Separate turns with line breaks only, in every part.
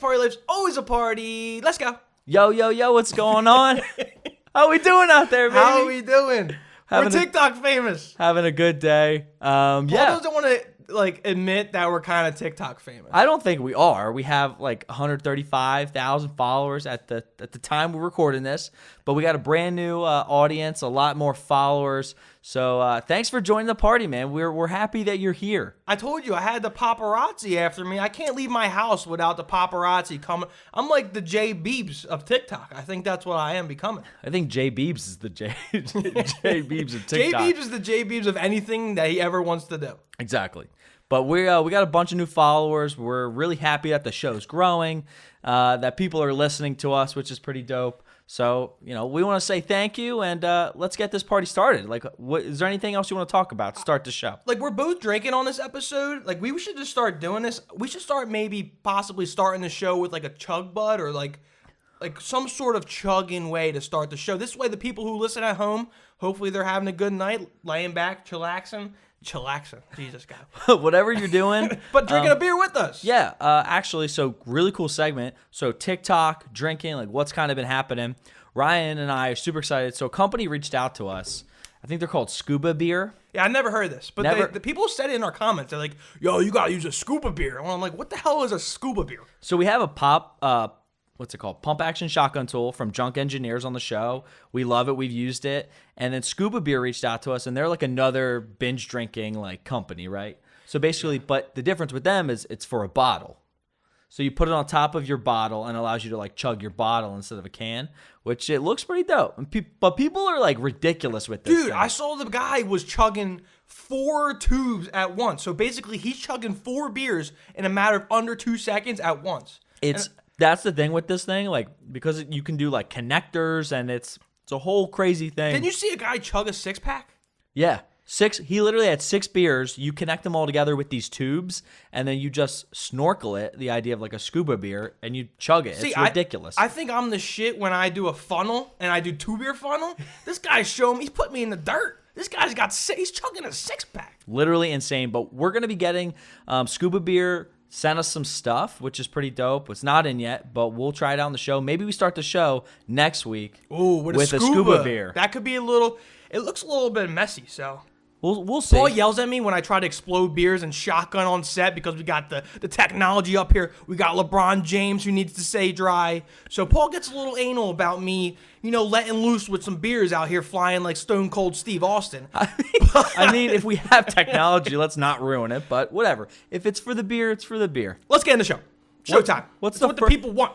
party life's always a party. Let's go.
Yo, yo, yo, what's going on? How we doing out there, baby?
How are we doing? We're TikTok famous.
Having a good day.
Paul doesn't want to admit that we're kind of TikTok famous.
I don't think we are. We have like 135,000 followers at the time we're recording this, but we got a brand new audience, a lot more followers. So thanks for joining the party, man. We're happy that you're here.
I told you I had the paparazzi after me. I can't leave my house without the paparazzi coming. I'm like the J Beebs of TikTok. I think that's what I am becoming.
I think J Beebs is the J Beebs of TikTok.
J Beebs is the J Beebs of anything that he ever wants to do.
Exactly. But we got a bunch of new followers. We're really happy that the show's growing, that people are listening to us, which is pretty dope. So, we want to say thank you, and let's get this party started. Is there anything else you want to talk about to start the show?
We're both drinking on this episode. We should just start doing this. We should start possibly starting the show with a chug bud or like some sort of chugging way to start the show. This way, the people who listen at home, hopefully they're having a good night, laying back, chillaxing. Jesus, God.
Whatever you're doing.
But drinking a beer with us.
Yeah, actually, so really cool segment. So TikTok, drinking, what's kind of been happening. Ryan and I are super excited. So a company reached out to us. I think they're called Scuba Beer.
Yeah, I never heard this. But the people said it in our comments. They're like, yo, you got to use a scuba beer. And I'm like, what the hell is a scuba beer?
So we have a what's it called? Pump action shotgun tool from Junk Engineers on the show. We love it. We've used it. And then Scuba Beer reached out to us, and they're another binge drinking company, right? So basically, but the difference with them is it's for a bottle. So you put it on top of your bottle and it allows you to chug your bottle instead of a can, which it looks pretty dope. But people are ridiculous with this.
Dude,
thing.
I saw the guy was chugging 4 tubes at once. So basically, he's chugging 4 beers in a matter of under 2 seconds at once.
That's the thing with this thing, because you can do connectors, and it's a whole crazy thing.
Didn't you see a guy chug a 6-pack?
Yeah. 6. He literally had 6 beers. You connect them all together with these tubes, and then you just snorkel it, the idea of a scuba beer, and you chug it. It's ridiculous.
I think I'm the shit when I do a funnel, and I do 2-beer funnel. This guy's showing me, he's put me in the dirt. This guy's he's chugging a 6-pack.
Literally insane. But we're going to be getting Scuba Beer sent us some stuff, which is pretty dope. It's not in yet, but we'll try it out on the show. Maybe we start the show next week
with a
scuba beer.
That could be it looks a little bit messy, so.
We'll see.
Paul yells at me when I try to explode beers and shotgun on set because we got the technology up here. We got LeBron James who needs to stay dry. So Paul gets a little anal about me, letting loose with some beers out here flying like Stone Cold Steve Austin.
I mean, if we have technology, let's not ruin it, but whatever. If it's for the beer, it's for the beer.
Let's get in the show. Showtime.
What's
what the people want.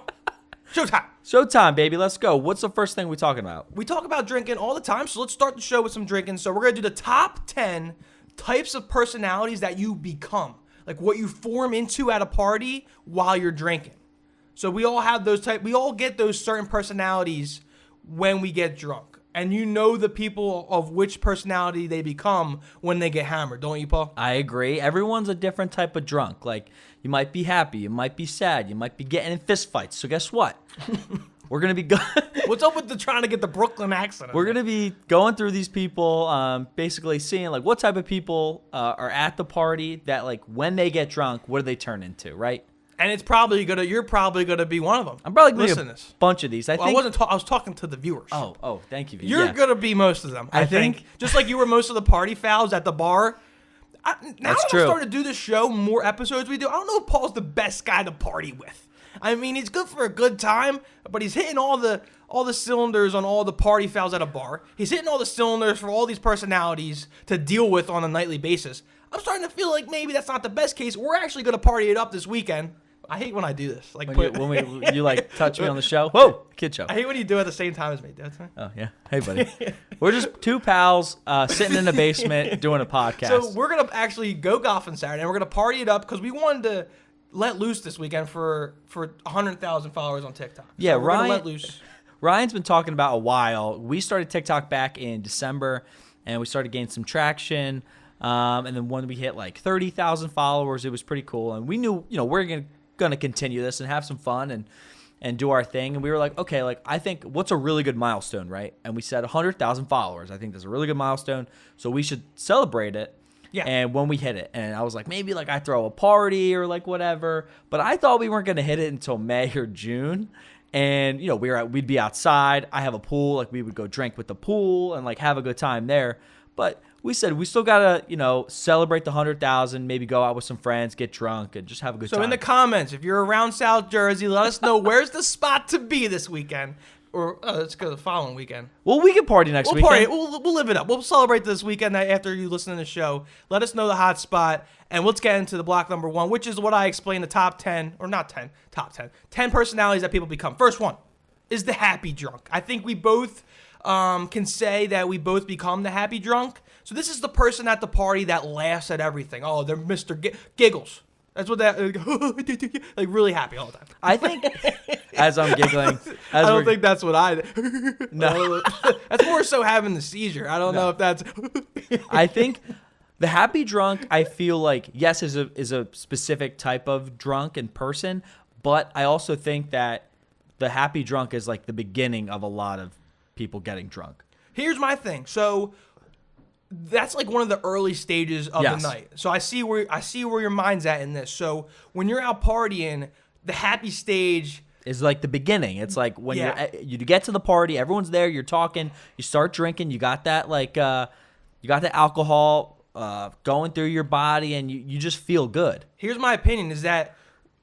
Showtime.
Showtime, baby. Let's go. What's the first thing we're talking about?
We talk about drinking all the time, so let's start the show with some drinking. So we're going to do the top 10 types of personalities that you become. What you form into at a party while you're drinking. So we all have we all get those certain personalities when we get drunk. And the people of which personality they become when they get hammered, don't you, Paul?
I agree. Everyone's a different type of drunk. You might be happy, you might be sad, you might be getting in fist fights. So guess what? We're going to be
What's up with trying to get the Brooklyn accent?
We're going to be going through these people, basically seeing what type of people are at the party that when they get drunk, what do they turn into, right?
And you're probably gonna be one of them.
I'm probably gonna be a bunch of these. I
was talking to the viewers.
Oh, thank you.
You're gonna be most of them. I think. Just like you were most of the party fouls at the bar. That's true. I'm starting to do this show, more episodes we do. I don't know if Paul's the best guy to party with. I mean, he's good for a good time, but he's hitting all the cylinders on all the party fouls at a bar. He's hitting all the cylinders for all these personalities to deal with on a nightly basis. I'm starting to feel like maybe that's not the best case. We're actually gonna party it up this weekend. I hate when I do this.
When you touch me on the show. Whoa, kid show.
I hate when you do it at the same time as me.
Oh yeah. Hey buddy. We're just 2 pals sitting in the basement doing a podcast.
So we're gonna actually go golfing Saturday, and we're gonna party it up because we wanted to let loose this weekend for 100,000 followers on TikTok.
Yeah,
so we're gonna let loose.
Ryan's been talking about a while. We started TikTok back in December, and we started gaining some traction. And then when we hit 30,000 followers, it was pretty cool. And we knew, we're going to continue this and have some fun and do our thing. And we were like, okay, I think what's a really good milestone, right? And we said 100,000 followers. I think that's a really good milestone. So we should celebrate it. Yeah. And when we hit it, and I was like, maybe like I throw a party or like whatever, but I thought we weren't going to hit it until May or June. And, you know, we'd be outside. I have a pool. Like, we would go drink with the pool and, like, have a good time there. But we said we still got to, you know, celebrate the 100,000, maybe go out with some friends, get drunk, and just have a good time.
So in the comments, if you're around South Jersey, let us know where's the spot to be this weekend. Or let's go the following weekend.
Well, we can party next weekend.
We'll live it up. We'll celebrate this weekend after you listen to the show. Let us know the hot spot, and let's get into the block number 1, which is what I explained, the top 10, or not 10, top 10. 10 personalities that people become. First one is the happy drunk. I think we both can say that we both become the happy drunk. So this is the person at the party that laughs at everything. Oh, they're Mr. Giggles. That's what that, like, really happy all the time.
I think, as I'm giggling.
I don't think that's what I No. That's more so having the seizure. I don't know if that's.
I think the happy drunk, I feel like, yes, is a specific type of drunk and person, but I also think that the happy drunk is like the beginning of a lot of people getting drunk.
Here's my thing. So that's like one of the early stages of the night. So I see where your mind's at in this. So when you're out partying, the happy stage
is like the beginning. It's like when you get to the party, everyone's there, you're talking, you start drinking, you got that like you got the alcohol going through your body, and you just feel good.
Here's my opinion: is that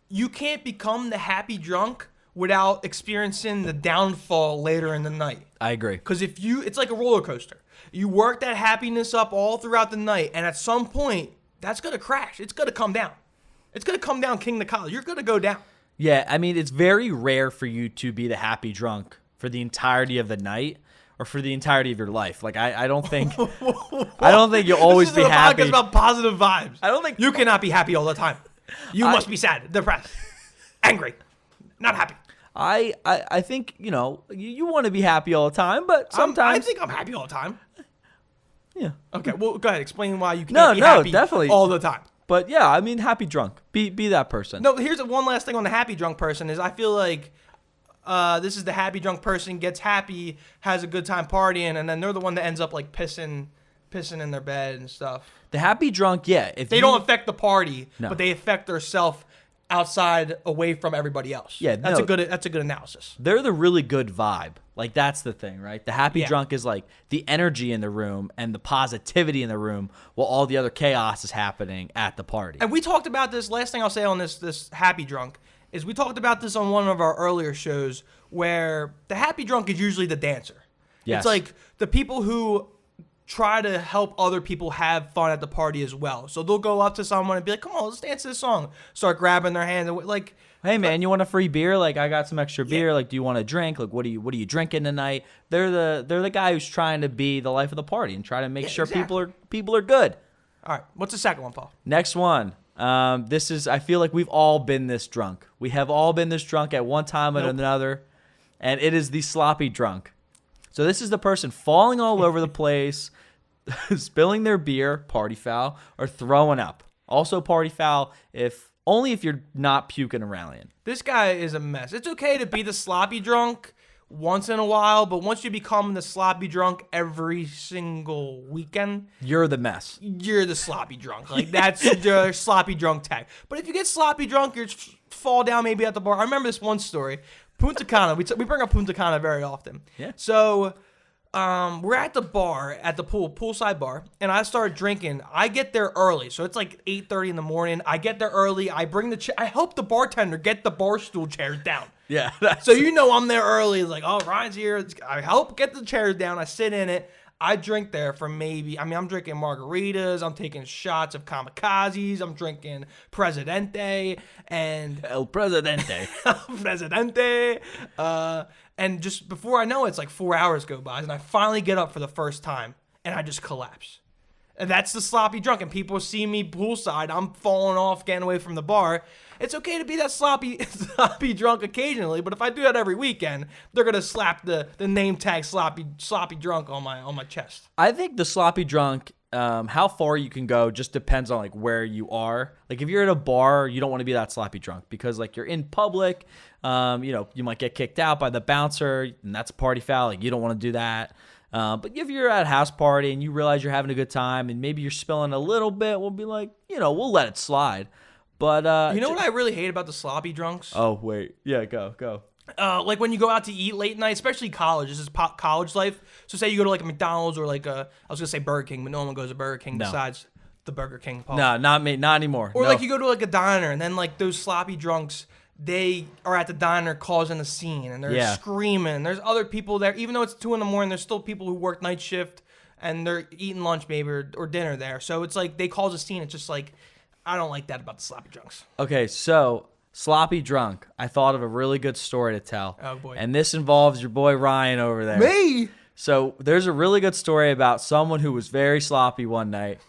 you can't become the happy drunk without experiencing the downfall later in the night.
I agree.
Because it's like a roller coaster. You work that happiness up all throughout the night, and at some point, that's going to crash. It's going to come down. It's going to come down king the college. You're going to go down.
Yeah, I mean, it's very rare for you to be the happy drunk for the entirety of the night or for the entirety of your life. Like, I don't think you'll always be happy.
This is a podcast about positive vibes.
I don't think
you cannot be happy all the time. You must be sad, depressed, angry, not happy.
I think, you know, you want to be happy all the time, but sometimes
I think I'm happy all the time.
Yeah.
Okay, well, go ahead. Explain why you can't be happy
definitely
all the time.
But yeah, I mean, happy drunk. Be that person.
No, here's one last thing on the happy drunk person is I feel like this is the happy drunk person, gets happy, has a good time partying, and then they're the one that ends up like pissing in their bed and stuff.
The happy drunk, yeah. If
they don't affect the party, but they affect their self outside, away from everybody else.
Yeah,
that's a good analysis.
They're the really good vibe. Like, that's the thing, right? The happy drunk is like the energy in the room and the positivity in the room while all the other chaos is happening at the party.
And we talked about this. Last thing I'll say on this happy drunk is we talked about this on one of our earlier shows where the happy drunk is usually the dancer.
Yes.
It's like the people who try to help other people have fun at the party as well. So they'll go up to someone and be like, come on, let's dance this song. Start grabbing their hand. And like,
hey, man, you want a free beer? Like, I got some extra beer. Like, do you want a drink? Like, what are you drinking tonight? They're the guy who's trying to be the life of the party and try to make sure people are good.
All right. What's the second one, Paul?
Next one. This is, I feel like we've all been this drunk. We have all been this drunk at one time or another. And it is the sloppy drunk. So this is the person falling all over the place, spilling their beer, party foul, or throwing up. Also party foul only if you're not puking and rallying.
This guy is a mess. It's okay to be the sloppy drunk once in a while, but once you become the sloppy drunk every single weekend,
you're the mess.
You're the sloppy drunk. Like, that's your sloppy drunk tag. But if you get sloppy drunk, you fall down maybe at the bar. I remember this one story. Punta Cana. We bring up Punta Cana very often.
Yeah.
So we're at the bar, at the poolside bar, and I start drinking. I get there early, so it's like 8:30 in the morning. I get there early. I bring I help the bartender get the bar stool chairs down.
Yeah.
So I'm there early. It's like, oh, Ryan's here. I help get the chairs down. I sit in it. I drink there for I'm drinking margaritas. I'm taking shots of kamikazes. I'm drinking Presidente and
El Presidente.
Presidente. And just before I know it, it's like 4 hours go by, and I finally get up for the first time, and I just collapse. And that's the sloppy drunk, and people see me poolside. I'm falling off, getting away from the bar. It's okay to be that sloppy drunk occasionally, but if I do that every weekend, they're gonna slap the name tag sloppy drunk on my chest.
I think the sloppy drunk, how far you can go just depends on like where you are. Like, if you're at a bar, you don't want to be that sloppy drunk because like you're in public. You might get kicked out by the bouncer, and that's a party foul. Like, you don't want to do that. But if you're at a house party and you realize you're having a good time and maybe you're spilling a little bit, we'll be like, we'll let it slide. But
what I really hate about the sloppy drunks?
Oh, wait. Yeah, go.
Like when you go out to eat late night, especially college. This is college life. So say you go to like a McDonald's or like I was gonna say Burger King, but no one goes to Burger King besides the Burger King. Paul.
No, not me, not anymore.
Or like you go to like a diner and then like those sloppy drunks, they are at the diner causing a scene and they're screaming. There's other people there, even though it's 2 a.m. There's still people who work night shift and they're eating lunch maybe or dinner there. So it's like they cause a scene. It's just like I don't like that about the sloppy drunks.
Okay, so. Sloppy drunk. I thought of a really good story to tell.
Oh, boy.
And this involves your boy Ryan over there.
Me?
So there's a really good story about someone who was very sloppy one night.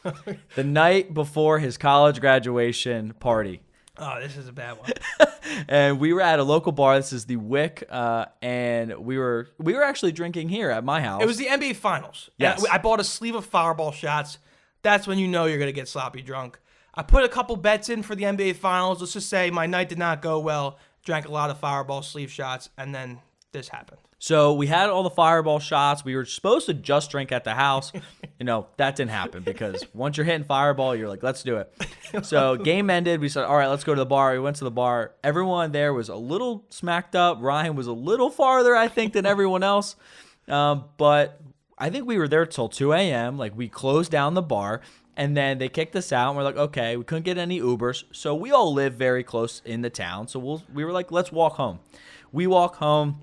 The night before his college graduation party.
Oh, this is a bad one.
And we were at a local bar. This is the Wick. And we were actually drinking here at my house.
It was the NBA Finals.
Yes.
I bought a sleeve of Fireball shots. That's when you know you're going to get sloppy drunk. I put a couple bets in for the NBA Finals. Let's just say my night did not go well. Drank a lot of Fireball sleeve shots, and then this happened.
So we had all the Fireball shots. We were supposed to just drink at the house. That didn't happen because once you're hitting Fireball, you're like, let's do it. So game ended. We said, all right, let's go to the bar. We went to the bar. Everyone there was a little smacked up. Ryan was a little farther, I think, than everyone else. But I think we were there till 2 a.m. Like we closed down the bar. And then they kicked us out, and we're like, okay, we couldn't get any Ubers. So we all live very close in the town. So we were like, let's walk home. We walk home.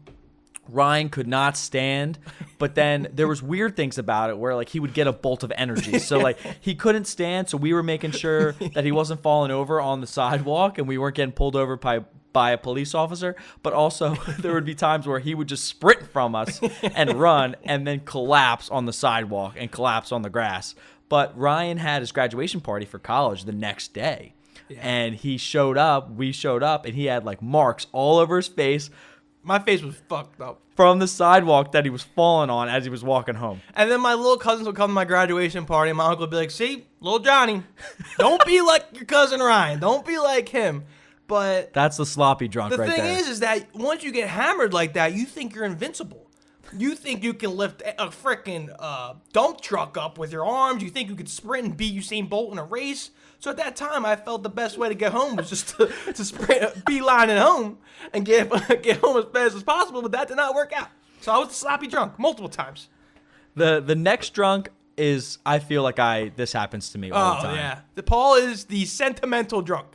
Ryan could not stand, but then there was weird things about it where like he would get a bolt of energy. So like he couldn't stand, so we were making sure that he wasn't falling over on the sidewalk and we weren't getting pulled over by a police officer, but also there would be times where he would just sprint from us and run and then collapse on the sidewalk and collapse on the grass. But Ryan had his graduation party for college the next day. Yeah. And we showed up, and he had like marks all over his face.
My face was fucked up.
From the sidewalk that he was falling on as he was walking home.
And then my little cousins would come to my graduation party, and my uncle would be like, see, little Johnny, don't be like your cousin Ryan. Don't be like him. But
that's the sloppy drunk right there.
The thing is that once you get hammered like that, you think you're invincible. You think you can lift a freaking dump truck up with your arms. You think you could sprint and beat Usain Bolt in a race. So at that time, I felt the best way to get home was just to sprint, beeline it home and get home as fast as possible. But that did not work out. So I was sloppy drunk multiple times.
The next drunk is, I feel like this happens to me all the time. Oh, yeah.
Paul is the sentimental drunk.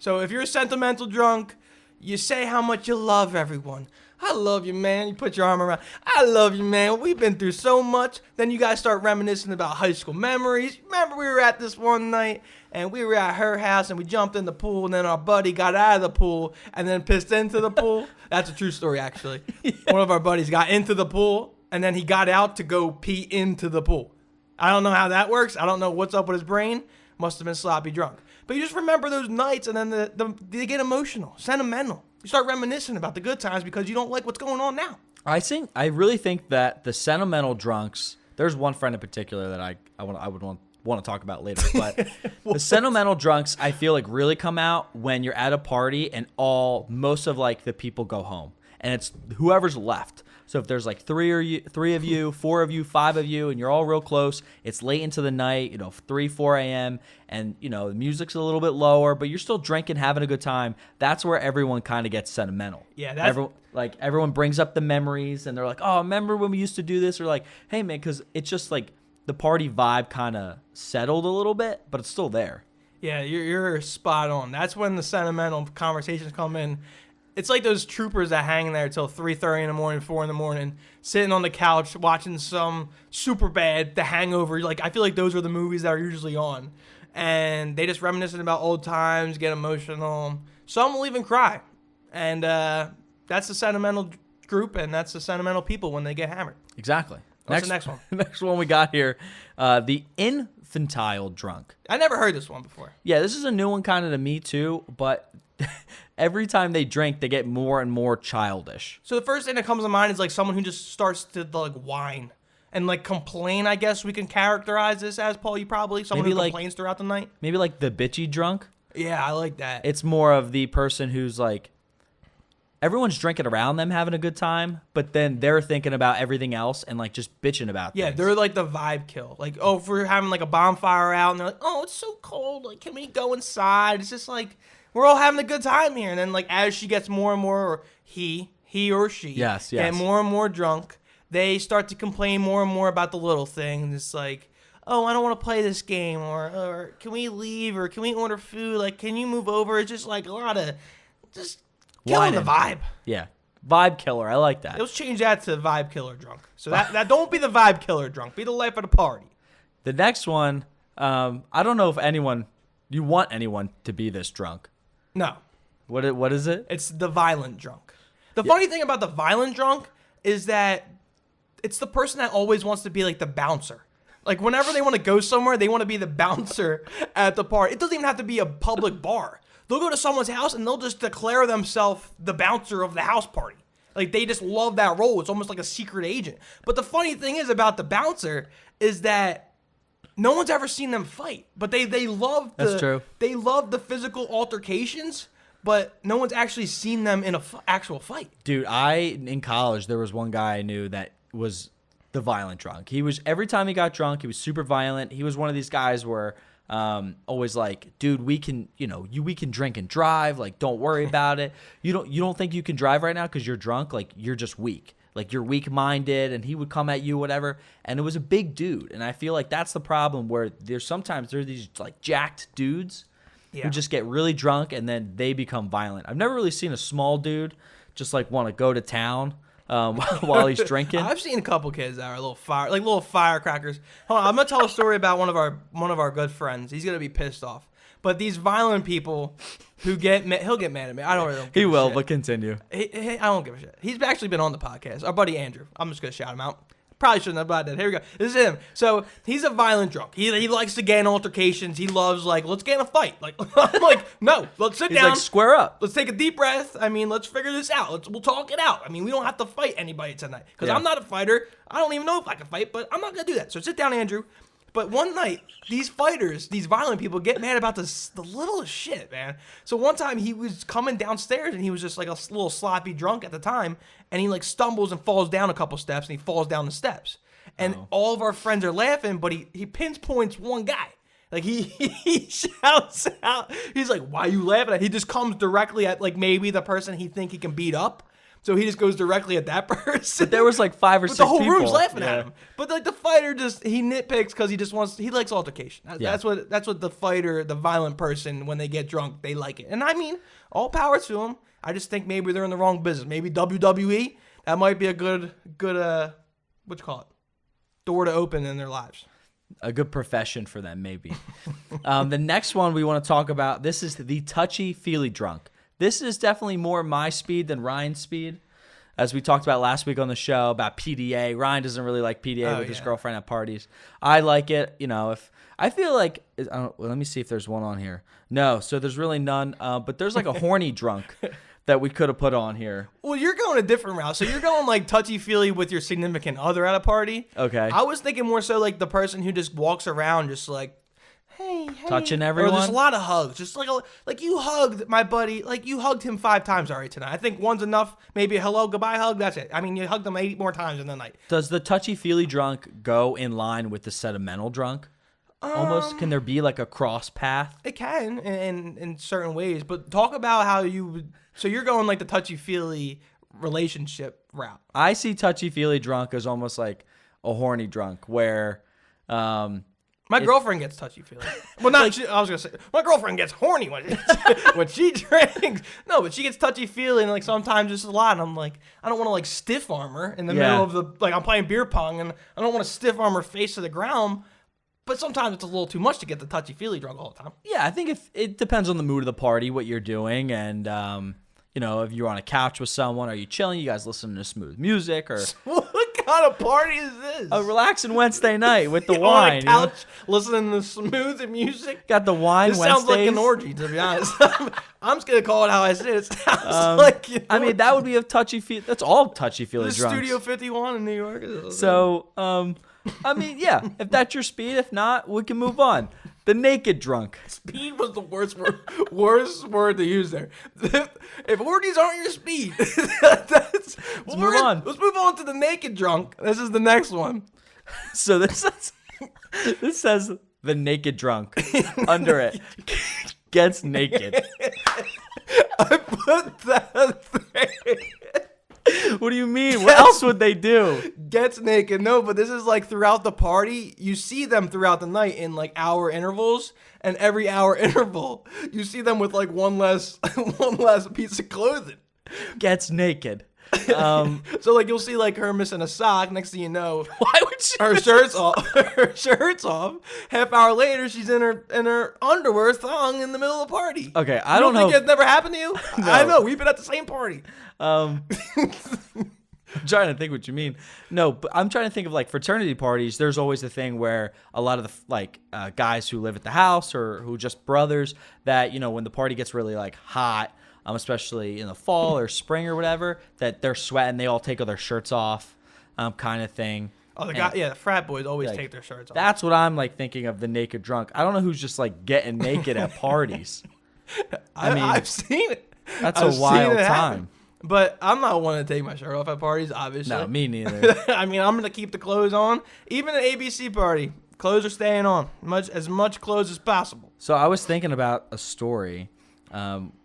So if you're a sentimental drunk, you say how much you love everyone. I love you, man. You put your arm around. I love you, man. We've been through so much. Then you guys start reminiscing about high school memories. Remember we were at this one night, and we were at her house, and we jumped in the pool, and then our buddy got out of the pool and then pissed into the pool. That's a true story, actually. Yeah. One of our buddies got into the pool, and then he got out to go pee into the pool. I don't know how that works. I don't know what's up with his brain. Must have been sloppy drunk. But you just remember those nights, and then they get emotional, sentimental. You start reminiscing about the good times because you don't like what's going on now.
I really think that the sentimental drunks. There's one friend in particular that I would want to talk about later. But the sentimental drunks, I feel like really come out when you're at a party and most of like the people go home, and it's whoever's left. So if there's like three of you, 4 of you, 5 of you, and you're all real close, it's late into the night, 3, 4 a.m., and, the music's a little bit lower, but you're still drinking, having a good time. That's where everyone kind of gets sentimental.
Yeah,
everyone brings up the memories, and they're like, oh, remember when we used to do this? Or like, hey, man, because it's just like the party vibe kind of settled a little bit, but it's still there.
Yeah, you're spot on. That's when the sentimental conversations come in. It's like those troopers that hang there till 3:30 in the morning, 4 in the morning, sitting on the couch watching some Superbad, The Hangover. Like I feel like those are the movies that are usually on, and they just reminiscing about old times, get emotional. Some will even cry, and that's the sentimental group, and that's the sentimental people when they get hammered.
Exactly.
What's the next one?
Next one we got here, the infantile drunk.
I never heard this one before.
Yeah, this is a new one kind of to me too, but every time they drink, they get more and more childish.
So the first thing that comes to mind is like someone who just starts to like whine and like complain. I guess we can characterize this as, Paul. You probably someone who complains throughout the night.
Maybe like the bitchy drunk.
Yeah, I like that.
It's more of the person who's like, everyone's drinking around them having a good time, but then they're thinking about everything else and like just bitching about things.
They're like the vibe kill. Like, oh, if we're having like a bonfire out and they're like, oh, it's so cold. Like, can we go inside? It's just like, we're all having a good time here. And then like as she gets more and more, or he or she get more and more drunk, they start to complain more and more about the little things. It's like, oh, I don't want to play this game, or can we leave, or can we order food? Like, can you move over? It's just like a lot of just killing the vibe.
Yeah. Vibe killer. I like that.
Let's change that to vibe killer drunk. So that don't be the vibe killer drunk. Be the life of the party.
The next one, I don't know if you want anyone to be this drunk.
No.
What is it?
It's the violent drunk. The funny thing about the violent drunk is that it's the person that always wants to be like the bouncer. Like, whenever they want to go somewhere, they want to be the bouncer at the party. It doesn't even have to be a public bar. They'll go to someone's house, and they'll just declare themselves the bouncer of the house party. Like, they just love that role. It's almost like a secret agent. But the funny thing is about the bouncer is that no one's ever seen them fight. But they love
That's true.
They love the physical altercations, but no one's actually seen them in an actual fight.
Dude, in college, there was one guy I knew that was the violent drunk. He was, every time he got drunk, he was super violent. He was one of these guys where always like, dude, we can drink and drive, like, don't worry about it. You don't think you can drive right now because you're drunk? Like, you're just weak. Like, you're weak-minded. And he would come at you, whatever. And it was a big dude. And I feel like that's the problem, where there's these like jacked dudes who just get really drunk and then they become violent. I've never really seen a small dude just like want to go to town while he's drinking.
I've seen a couple kids that are little firecrackers. Hold on, I'm gonna tell a story about one of our good friends. He's gonna be pissed off. But these violent people who he'll get mad at me. I don't really.
He will, but continue.
I don't give a shit. He's actually been on the podcast. Our buddy Andrew. I'm just gonna shout him out. Probably shouldn't have, but I did. Here we go. This is him. So he's a violent drunk. He likes to get in altercations. He loves, like, let's get in a fight. Like, I'm like, no, let's sit down.
He's like, square up.
Let's take a deep breath. I mean, let's figure this out. We'll talk it out. I mean, we don't have to fight anybody tonight. Because I'm not a fighter. I don't even know if I can fight, but I'm not going to do that. So sit down, Andrew. But one night, these violent people get mad about the littlest shit, man. So one time he was coming downstairs and he was just like a little sloppy drunk at the time. And he like stumbles and falls down a couple steps, and he falls down the steps. And all of our friends are laughing, but he pinpoints one guy. Like, he shouts out. He's like, why are you laughing at? He just comes directly at, like, maybe the person he think he can beat up. So he just goes directly at that person.
But there was like 5 or 6 people.
The whole room's laughing at him. But like the fighter he nitpicks because he likes altercation. That's what the fighter, the violent person, when they get drunk, they like it. And I mean, all power to them. I just think maybe they're in the wrong business. Maybe WWE, that might be a good what you call it? Door to open in their lives.
A good profession for them, maybe. The next one we want to talk about, this is the touchy-feely drunk. This is definitely more my speed than Ryan's speed. As we talked about last week on the show about PDA. Ryan doesn't really like PDA with his girlfriend at parties. I like it. You know, if I feel like, let me see if there's one on here. No, so there's really none. But there's like a horny drunk that we could have put on here. Well,
you're going a different route. So you're going like touchy-feely with your significant other at a party.
Okay.
I was thinking more so like the person who just walks around just like, hey.
Touching everyone?
Or there's a lot of hugs. Just like you hugged my buddy. Like you hugged him 5 times already tonight. I think one's enough. Maybe a hello, goodbye hug. That's it. I mean, you hugged him 8 more times in the night.
Does the touchy-feely drunk go in line with the sentimental drunk? Almost, can there be like a cross path?
It can in certain ways. But talk about how you would. So you're going like the touchy-feely relationship route.
I see touchy-feely drunk as almost like a horny drunk where
my girlfriend gets touchy-feely. Well, not like, I was going to say, my girlfriend gets horny when she drinks. No, but she gets touchy-feely, and like sometimes it's a lot. And I'm like, I don't want to like stiff arm her in the middle of I'm playing beer pong, and I don't want to stiff arm her face to the ground. But sometimes it's a little too much to get the touchy-feely drunk all the time.
Yeah, I think if it depends on the mood of the party, what you're doing, and you know, if you're on a couch with someone, are you chilling? You guys listening to smooth music, or
what kind of party is this?
A relaxing Wednesday night with the wine.
On a couch, listening to smooth music.
Got the wine.
This
Wednesdays.
Sounds like an orgy, to be honest. I'm just gonna call it how I say it. It sounds like. You know,
I mean, that would be a touchy-feely. That's all touchy-feely drunks.
Studio 51 in New York.
So, I mean, yeah, if that's your speed. If not, we can move on. The naked drunk.
Speed was the worst word to use there. If orgies aren't your speed, let's move on. Let's move on to the naked drunk. This is the next one.
So this says the naked drunk under it. Gets naked.
I put that there.
What do you mean? What else would they do?
Gets naked. No, but this is like throughout the party. You see them throughout the night in like hour intervals, and every hour interval, you see them with like one less piece of clothing.
Gets naked.
So like you'll see like her missing a sock. Next thing you know,
why would she?
Her shirt's off. Her shirt's off. Half hour later, she's in her underwear thong in the middle of the party.
Okay, I don't know.
Think it's never happened to you?
No.
I know. We've been at the same party.
I'm trying to think what you mean. No, but I'm trying to think of like fraternity parties. There's always the thing where a lot of the guys who live at the house or who just brothers that, you know, when the party gets really like hot, especially in the fall or spring or whatever, that they're sweating. They all take all their shirts off, kind of thing.
Oh, the frat boys always take their shirts off.
That's what I'm like thinking of, the naked drunk. I don't know who's just like getting naked at parties. I mean,
I've seen it.
That's a wild time.
But I'm not one to take my shirt off at parties, obviously.
No, me neither.
I mean, I'm going to keep the clothes on. Even at an ABC party, clothes are staying on. As much clothes as possible.
So I was thinking about a story.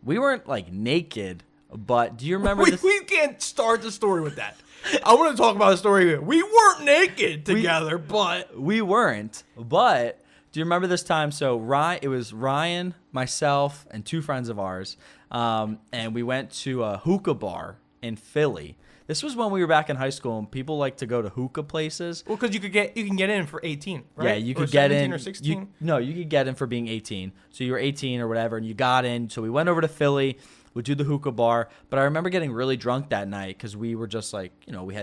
We weren't like naked, but do you remember this?
We can't start the story with that. I want to talk about a story here. We weren't naked together, but...
We weren't, but... Do you remember this time? So it was Ryan, myself, and two friends of ours, and we went to a hookah bar in Philly. This was when we were back in high school, and people like to go to hookah places.
Well, because you can get in for 18, right?
Yeah, you could get in.
Or 16?
You could get in for being 18. So you were 18 or whatever, and you got in. So we went over to Philly. We'd do the hookah bar, but I remember getting really drunk that night because we were just like, you know, we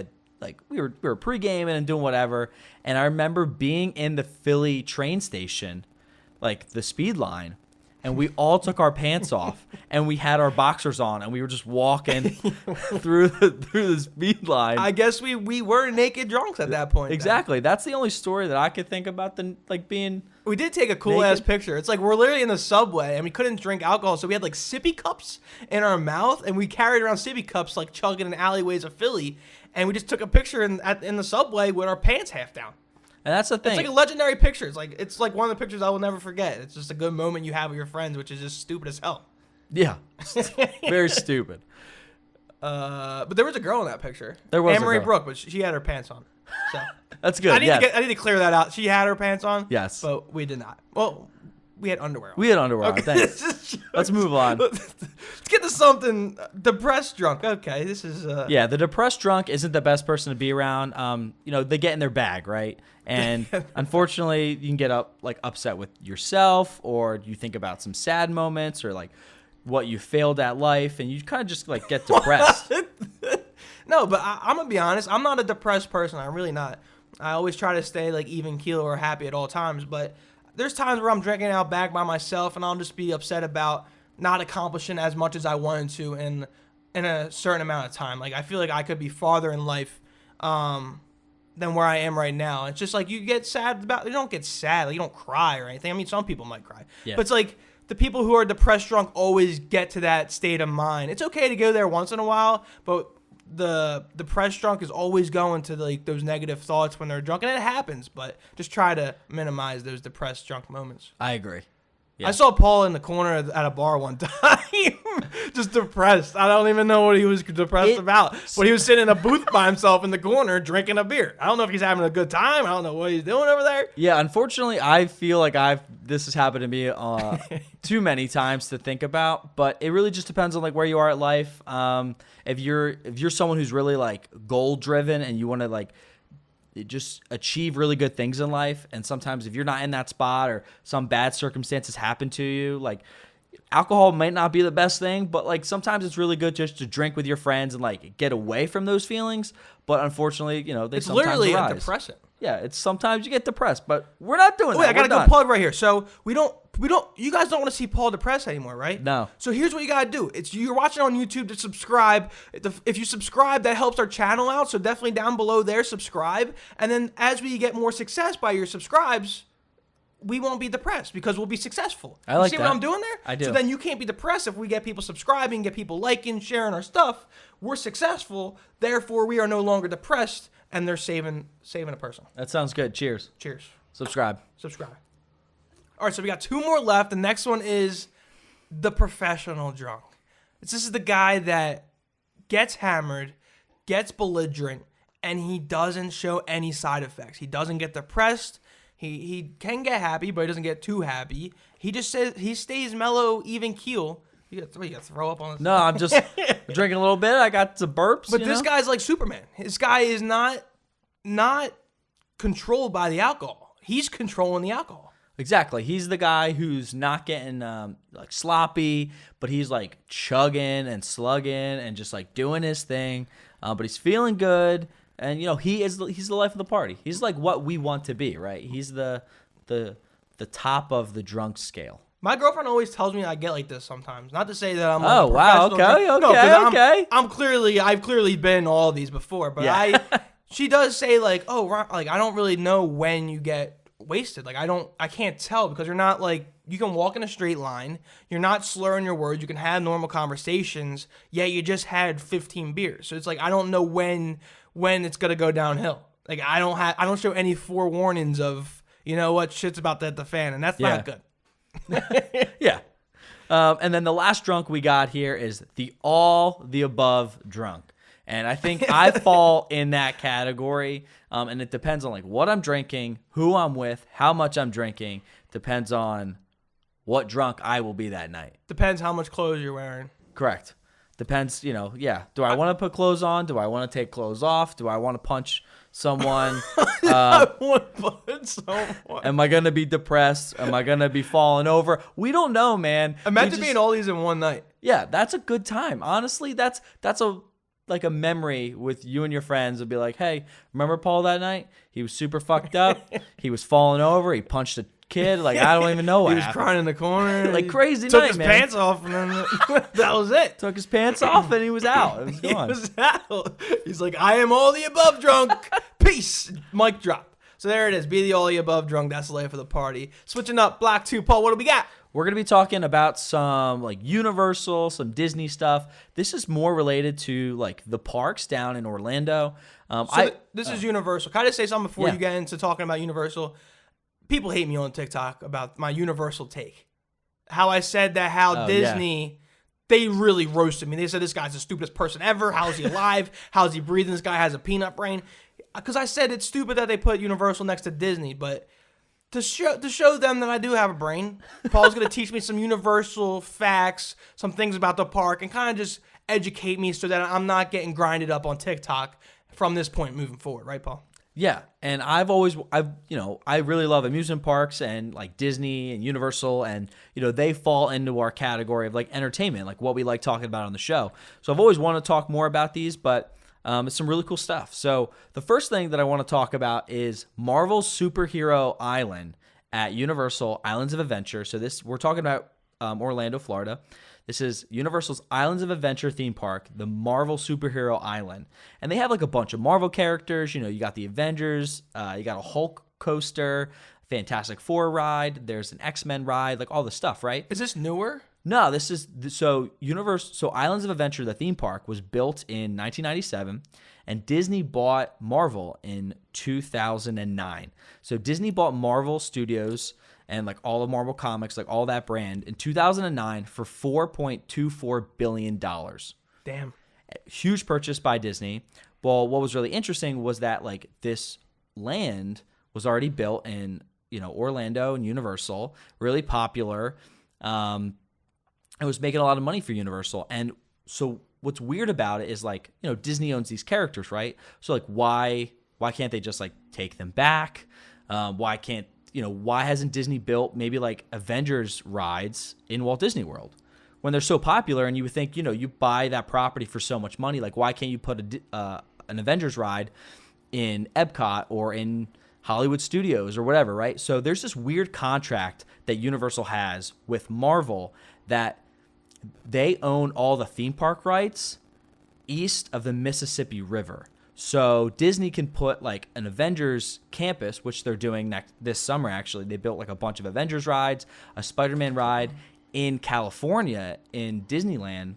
were pre-gaming and doing whatever. And I remember being in the Philly train station, like the speed line, and we all took our pants off and we had our boxers on and we were just walking through the speed line.
I guess we were naked drunks at that point.
Exactly. Then. That's the only story that I could think about being.
We did take a cool ass picture. It's like we're literally in the subway and we couldn't drink alcohol, so we had like sippy cups in our mouth and we carried around sippy cups like chugging in alleyways of Philly, and we just took a picture in the subway with our pants half down.
And that's the thing.
It's like a legendary picture. It's like one of the pictures I will never forget. It's just a good moment you have with your friends, which is just stupid as hell.
Yeah, very stupid.
But there was a girl in that picture.
There was
Anne-Marie Brooke, but she had her pants on. So
that's good.
I need to clear that out. She had her pants on.
Yes,
but we did not. Well, we had underwear on.
We had underwear on. Thanks. Let's move on.
Let's get to something. Depressed drunk. Okay, this is.
Yeah, the depressed drunk isn't the best person to be around. You know, they get in their bag, right? And unfortunately, you can get upset with yourself, or you think about some sad moments, or like what you failed at life, and you kind of just like get depressed.
No, but I'm gonna be honest. I'm not a depressed person. I'm really not. I always try to stay like even keel or happy at all times. But there's times where I'm drinking out back by myself, and I'll just be upset about not accomplishing as much as I wanted to in a certain amount of time. Like I feel like I could be farther in life than where I am right now. It's just like you get sad about. You don't get sad. Like you don't cry or anything. I mean, some people might cry, but it's like the people who are depressed drunk always get to that state of mind. It's okay to go there once in a while, but the depressed drunk is always going to like those negative thoughts when they're drunk, and it happens. But just try to minimize those depressed drunk moments.
I agree. Yeah.
I saw Paul in the corner at a bar one time, just depressed. I don't even know what he was depressed about. But he was sitting in a booth by himself in the corner drinking a beer. I don't know if he's having a good time. I don't know what he's doing over there.
Yeah, unfortunately, I feel like this has happened to me too many times to think about. But it really just depends on like where you are at life. If you're someone who's really like goal driven and you want to like just achieve really good things in life, and sometimes if you're not in that spot or some bad circumstances happen to you, like alcohol might not be the best thing, but like sometimes it's really good just to drink with your friends and like get away from those feelings. But unfortunately, you know, it's sometimes
literally
arise.
A depressant.
Yeah, it's sometimes you get depressed, but we're not doing that.
Wait, I gotta go plug right here. So we don't. You guys don't want to see Paul depressed anymore, right?
No.
So here's what you gotta do. You're watching on YouTube to subscribe. If you subscribe, that helps our channel out. So definitely down below there, subscribe. And then as we get more success by your subscribes, we won't be depressed because we'll be successful.
I like
you see
that.
what I'm doing there?
I do.
So then you can't be depressed if we get people subscribing, get people liking, sharing our stuff. We're successful, therefore we are no longer depressed, and they're saving a person.
That sounds good. Cheers.
Cheers.
Subscribe.
All right, so we got 2 more left. The next one is the professional drunk. This is the guy that gets hammered, gets belligerent, and he doesn't show any side effects. He doesn't get depressed. He can get happy, but he doesn't get too happy. He just says he stays mellow, even keel. You got to throw up on this.
No, I'm just drinking a little bit. I got some burps.
But this guy's like Superman. This guy is not controlled by the alcohol. He's controlling the alcohol.
Exactly. He's the guy who's not getting like sloppy, but he's like chugging and slugging and just like doing his thing. But he's feeling good, and he's the life of the party. He's like what we want to be, right? He's the top of the drunk scale.
My girlfriend always tells me I get like this sometimes. Not to say that I'm.
Oh wow! Okay.
I'm clearly I've clearly been all of these before, but
yeah.
She does say like, oh, like I don't really know when you get wasted. Like I can't tell because you're not like you can walk in a straight line. You're not slurring your words. You can have normal conversations. Yet you just had 15 beers, so it's like I don't know when it's gonna go downhill. Like I don't show any forewarnings of what shit's about to hit the fan, and that's not good.
Yeah. And then the last drunk we got here is all the above drunk. And I think I fall in that category. And it depends on like what I'm drinking, who I'm with, how much I'm drinking. Depends on what drunk I will be that night.
Depends how much clothes you're wearing.
Correct. Depends, yeah. Do I want to put clothes on? Do I want to take clothes off? Do I want to punch someone?
I want to punch someone.
Am I going to be depressed? Am I going to be falling over? We don't know, man.
Imagine being all these in one night.
Yeah, that's a good time. Honestly, that's a memory with you and your friends. It'll be like, hey, remember Paul that night? He was super fucked up. He was falling over. He punched a kid. Like, I don't even know what
He was
happened.
crying in the corner.
Like, crazy
took
night,
his
man.
pants off, and then that was it.
Took his pants off, and he was out. It was gone.
He was out. He's like, I am all the above drunk. Peace. Mic drop. So there it is. Be the all the above drunk. That's the life of the party. Switching up. Block 2. Paul, what do we got?
We're going to be talking about some like Universal, some Disney stuff. This is more related to like the parks down in Orlando.
This is Universal. Can I just say something before you get into talking about Universal? People hate me on TikTok about my Universal take. How I said that Disney, they really roasted me. They said this guy's the stupidest person ever. How is he alive? How is he breathing? This guy has a peanut brain. Because I said it's stupid that they put Universal next to Disney, but to show them that I do have a brain, Paul's going to teach me some Universal facts, some things about the park, and kind of just educate me so that I'm not getting grinded up on TikTok from this point moving forward. Right, Paul?
Yeah, and I really love amusement parks and like Disney and Universal, and they fall into our category of like entertainment, like what we like talking about on the show. So I've always wanted to talk more about these, but it's some really cool stuff. So the first thing that I want to talk about is Marvel's Superhero Island at Universal Islands of Adventure. So we're talking about Orlando, Florida. This is Universal's Islands of Adventure theme park, the Marvel Superhero Island. And they have like a bunch of Marvel characters. You got the Avengers, you got a Hulk coaster, Fantastic Four ride, there's an X-Men ride, like all the stuff, right?
Is this newer?
No, this is so Islands of Adventure, the theme park, was built in 1997, and Disney bought Marvel in 2009. So Disney bought Marvel Studios and like all of Marvel Comics, like all that brand, in 2009 for $4.24 billion.
Damn.
Huge purchase by Disney. Well, what was really interesting was that like this land was already built in Orlando and Universal, really popular. It was making a lot of money for Universal. And so what's weird about it is like, Disney owns these characters, right? So like why can't they just like take them back? Why hasn't Disney built maybe like Avengers rides in Walt Disney World when they're so popular? And you would think, you buy that property for so much money. Like why can't you put an Avengers ride in Epcot or in Hollywood Studios or whatever, right? So there's this weird contract that Universal has with Marvel that they own all the theme park rights east of the Mississippi River. So Disney can put like an Avengers campus, which they're doing this summer. Actually, they built like a bunch of Avengers rides, a Spider-Man ride in California in Disneyland,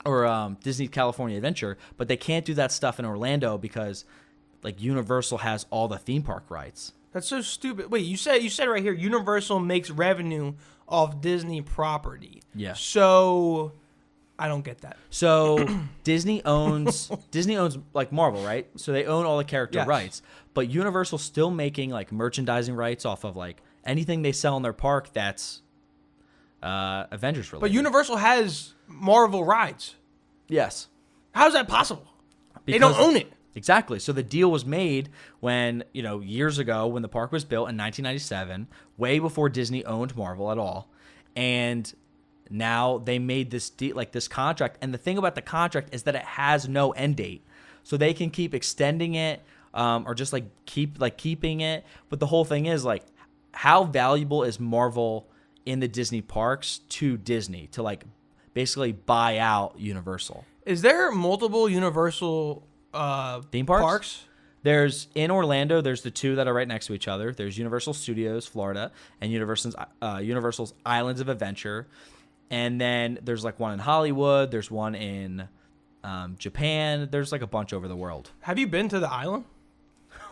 or Disney California Adventure, but they can't do that stuff in Orlando because like Universal has all the theme park rights.
That's so stupid. Wait, you said right here Universal makes revenue off Disney property.
Yeah.
So I don't get that.
So Disney owns like Marvel, right? So they own all the character rights, but Universal's still making like merchandising rights off of like anything they sell in their park that's Avengers related.
But Universal has Marvel rides.
Yes.
How is that possible?
Because
they don't own it.
Exactly. So the deal was made when, years ago when the park was built in 1997, way before Disney owned Marvel at all. And now they made this this contract. And the thing about the contract is that it has no end date. So they can keep extending it or just keeping it. But the whole thing is like, how valuable is Marvel in the Disney parks to Disney to like basically buy out Universal?
Is there multiple Universal
theme parks? There's in Orlando. There's the two that are right next to each other. There's Universal Studios Florida and Universal's Islands of Adventure, and then there's like one in Hollywood. There's one in Japan. There's like a bunch over the world.
Have you been to the island?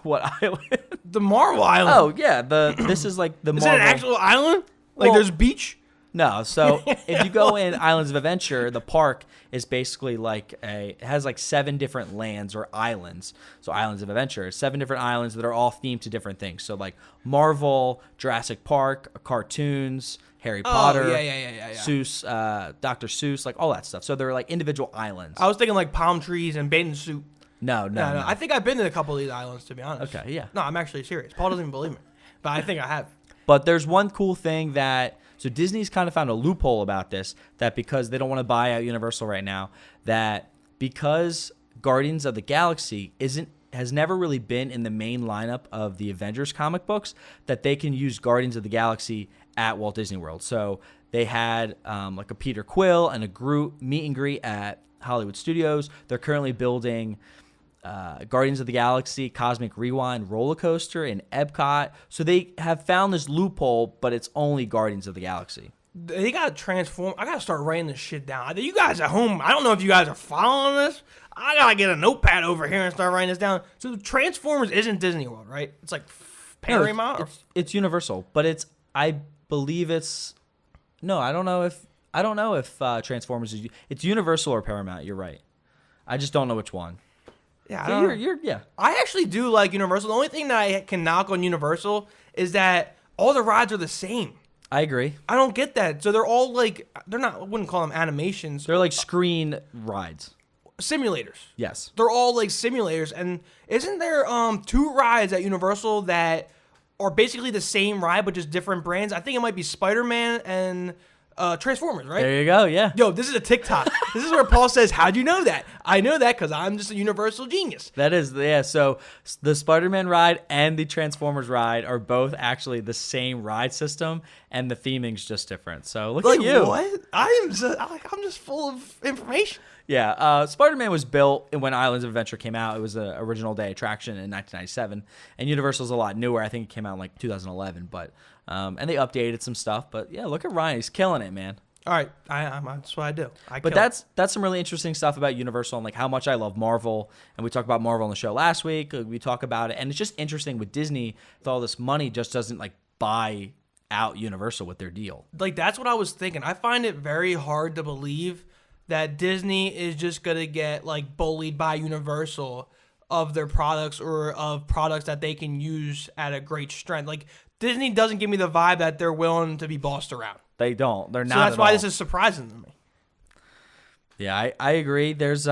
What island?
The Marvel Island.
Oh yeah, this is like the
Is
Marvel.
it an actual island? Like there's beach?
No, so if you go in Islands of Adventure, the park is basically like it has like 7 different lands or islands. So Islands of Adventure, 7 different islands that are all themed to different things. So like Marvel, Jurassic Park, cartoons, Harry Potter, Seuss, Dr. Seuss, like all that stuff. So they're like individual islands.
I was thinking like palm trees and bathing suit.
No.
I think I've been to a couple of these islands, to be honest.
Okay, yeah.
No, I'm actually serious. Paul doesn't even believe me, but I think I have.
But there's one cool thing so Disney's kind of found a loophole about this, that because they don't want to buy out Universal right now, that because Guardians of the Galaxy has never really been in the main lineup of the Avengers comic books, that they can use Guardians of the Galaxy at Walt Disney World. So they had like a Peter Quill and a Groot meet and greet at Hollywood Studios. They're currently building Guardians of the Galaxy Cosmic Rewind roller coaster in Epcot. So they have found this loophole, but it's only Guardians of the Galaxy.
They got to transform. I got to start writing this shit down. You guys at home, I don't know if you guys are following this. I got to get a notepad over here and start writing this down. So Transformers isn't Disney World, right? It's like Paramount?
No, it's Universal, but I believe it's, no, I don't know if Transformers is, it's Universal or Paramount. You're right. I just don't know which one.
Yeah,
yeah.
I actually do like Universal. The only thing that I can knock on Universal is that all the rides are the same.
I agree.
I don't get that. So they're all like, I wouldn't call them animations.
They're like screen rides.
Simulators.
Yes.
They're all like simulators. And isn't there 2 rides at Universal that are basically the same ride but just different brands? I think it might be Spider-Man and Transformers, right?
There you go, yeah.
Yo, this is a TikTok. This is where Paul says, how'd you know that? I know that because I'm just a Universal genius.
That is, yeah. So the Spider-Man ride and the Transformers ride are both actually the same ride system, and the theming's just different. So look at you.
What? I'm just full of information.
Yeah, Spider-Man was built when Islands of Adventure came out. It was an original day attraction in 1997, and Universal's a lot newer. I think it came out in like 2011, but and they updated some stuff. But yeah, look at Ryan; he's killing it, man.
All right, that's what I do.
But that's some really interesting stuff about Universal and like how much I love Marvel. And we talked about Marvel on the show last week. We talk about it, and it's just interesting with Disney. With all this money, just doesn't like buy out Universal with their deal.
Like that's what I was thinking. I find it very hard to believe that Disney is just going to get like bullied by Universal of their products or of products that they can use at a great strength. Like Disney doesn't give me the vibe that they're willing to be bossed around.
They don't. They're not.
So that's why this is surprising to me.
Yeah, I agree. There's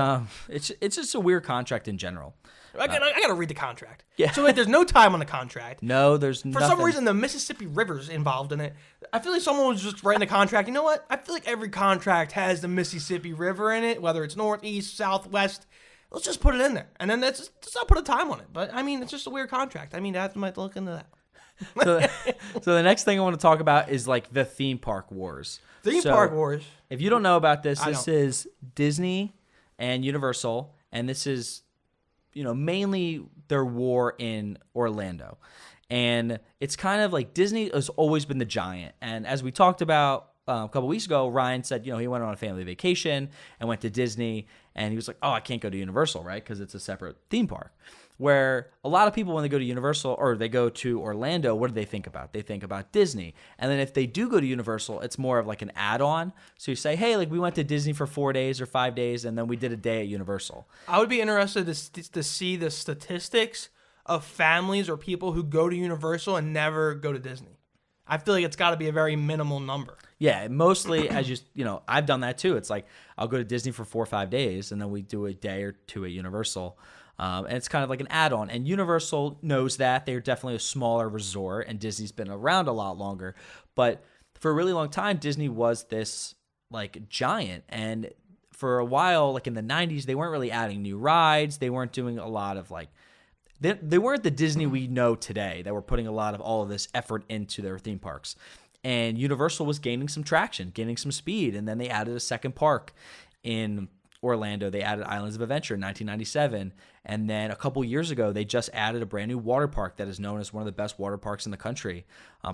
it's just a weird contract in general.
I gotta read the contract.
Yeah.
So there's no time on the contract.
No, there's
For some reason, the Mississippi River's involved in it. I feel like someone was just writing the contract. You know what? I feel like every contract has the Mississippi River in it, whether it's northeast, southwest. Let's just put it in there, and then let's not put a time on it. But I mean, it's just a weird contract. I mean, I might look into that.
So the next thing I want to talk about is like the theme park wars.
Park wars.
If you don't know about this, this is Disney and Universal, and this is mainly their war in Orlando. And it's kind of like Disney has always been the giant. And as we talked about a couple weeks ago, Ryan said, he went on a family vacation and went to Disney. And he was like, oh, I can't go to Universal, right? Because it's a separate theme park. Where a lot of people, when they go to Universal or they go to Orlando, what do they think about? They think about Disney. And then if they do go to Universal, it's more of like an add-on. So you say, hey, like we went to Disney for 4 days or 5 days, and then we did a day at Universal.
I would be interested to see the statistics of families or people who go to Universal and never go to Disney. I feel like it's got to be a very minimal number.
Yeah, mostly as I've done that too. It's like I'll go to Disney for 4 or 5 days, and then we do a day or two at Universal. And it's kind of like an add-on. And Universal knows that. They're definitely a smaller resort, and Disney's been around a lot longer. But for a really long time, Disney was this like giant. And for a while, like in the 90s, they weren't really adding new rides. They weren't doing a lot of like, they weren't the Disney we know today that were putting a lot of all of this effort into their theme parks. And Universal was gaining some traction, gaining some speed. And then they added a second park in Orlando. They added Islands of Adventure in 1997. And then a couple years ago, they just added a brand new water park that is known as one of the best water parks in the country,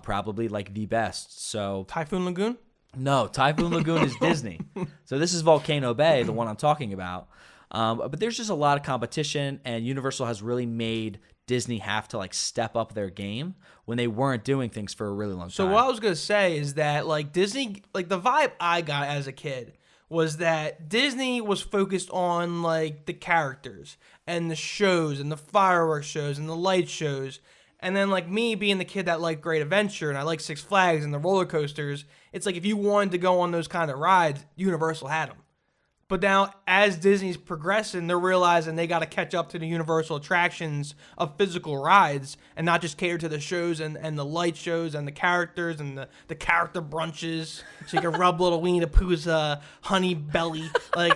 probably like the best. So
Typhoon Lagoon?
No, Typhoon Lagoon is Disney. So this is Volcano Bay, the one I'm talking about. But there's just a lot of competition, and Universal has really made Disney have to like step up their game when they weren't doing things for a really long time.
So what I was going to say is that like Disney, like the vibe I got as a kid was that Disney was focused on like the characters and the shows and the fireworks shows and the light shows. And then like me being the kid that liked Great Adventure and I like Six Flags and the roller coasters, it's like if you wanted to go on those kind of rides, Universal had them. But now, as Disney's progressing, they're realizing they got to catch up to the Universal attractions of physical rides and not just cater to the shows and the light shows and the characters and the character brunches so you can rub little Winnie the Pooh's honey belly. Like,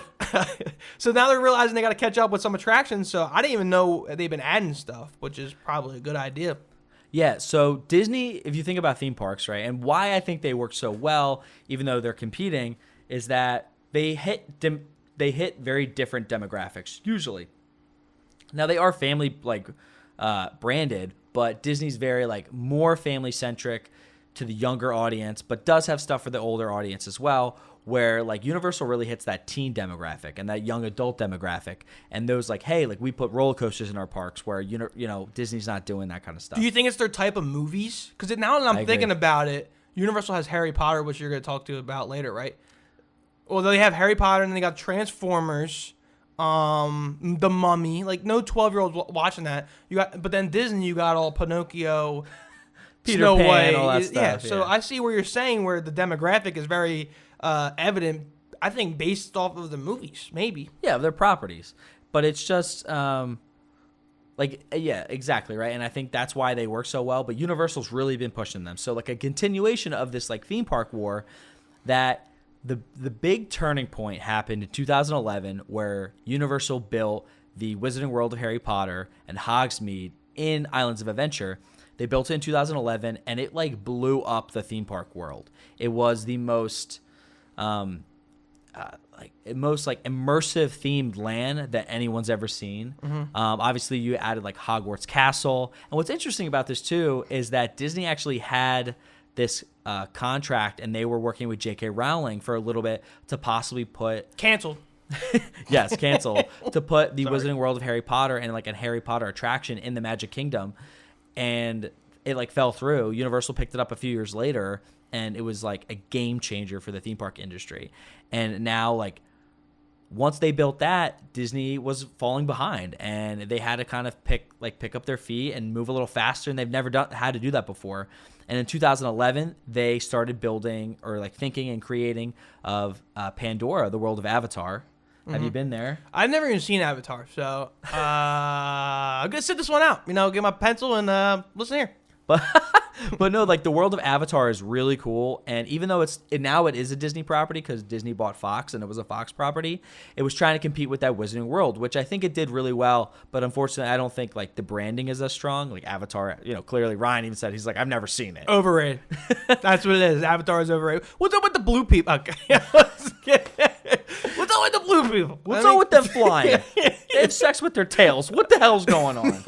so now they're realizing they got to catch up with some attractions. So I didn't even know they've been adding stuff, which is probably a good idea.
Yeah, so Disney, if you think about theme parks, right, and why I think they work so well, even though they're competing, is that they hit very different demographics usually. Now they are family like branded, but Disney's very like more family centric to the younger audience, but does have stuff for the older audience as well. Where like Universal really hits that teen demographic and that young adult demographic, and those like, hey, like we put roller coasters in our parks where Disney's not doing that kind of stuff.
Do you think it's their type of movies? Because now that I'm thinking about it, Universal has Harry Potter, which you're going to talk to about later, right? Well, they have Harry Potter, and then they got Transformers, The Mummy. Like, no 12-year-olds watching that. But then Disney, you got all Pinocchio,
Peter
Snow
Pan,
White.
all that stuff.
Yeah, so I see where you're saying where the demographic is very evident, I think, based off of the movies, maybe.
Yeah, they're properties. But it's just, yeah, exactly, right? And I think that's why they work so well. But Universal's really been pushing them. So, like, a continuation of this, like, theme park war that... The big turning point happened in 2011 where Universal built the Wizarding World of Harry Potter and Hogsmeade in Islands of Adventure. They built it in 2011, and it like blew up the theme park world. It was the most immersive themed land that anyone's ever seen. Mm-hmm. Obviously, you added like Hogwarts Castle, and what's interesting about this too is that Disney actually had this contract, and they were working with J.K. Rowling for a little bit to possibly put...
Canceled.
Yes, canceled. To put the Wizarding World of Harry Potter and like a Harry Potter attraction in the Magic Kingdom. And it like fell through. Universal picked it up a few years later, and it was like a game changer for the theme park industry. And now like once they built that, Disney was falling behind, and they had to kind of pick up their feet and move a little faster, and they've never had to do that before. And in 2011, they started building or like thinking and creating of Pandora, the world of Avatar. Mm-hmm. Have you been there?
I've never even seen Avatar, so I'm gonna sit this one out. Get my pencil and listen here.
But no, like the world of Avatar is really cool, and even though now it is a Disney property because Disney bought Fox and it was a Fox property, it was trying to compete with that Wizarding World, which I think it did really well. But unfortunately, I don't think like the branding is as strong. Like Avatar, clearly Ryan even said he's like, I've never seen it.
Overrated. That's what it is. Avatar is overrated. What's up with the blue people? Okay. What's up with the blue people?
What's up with them flying? They have sex with their tails. What the hell's going on?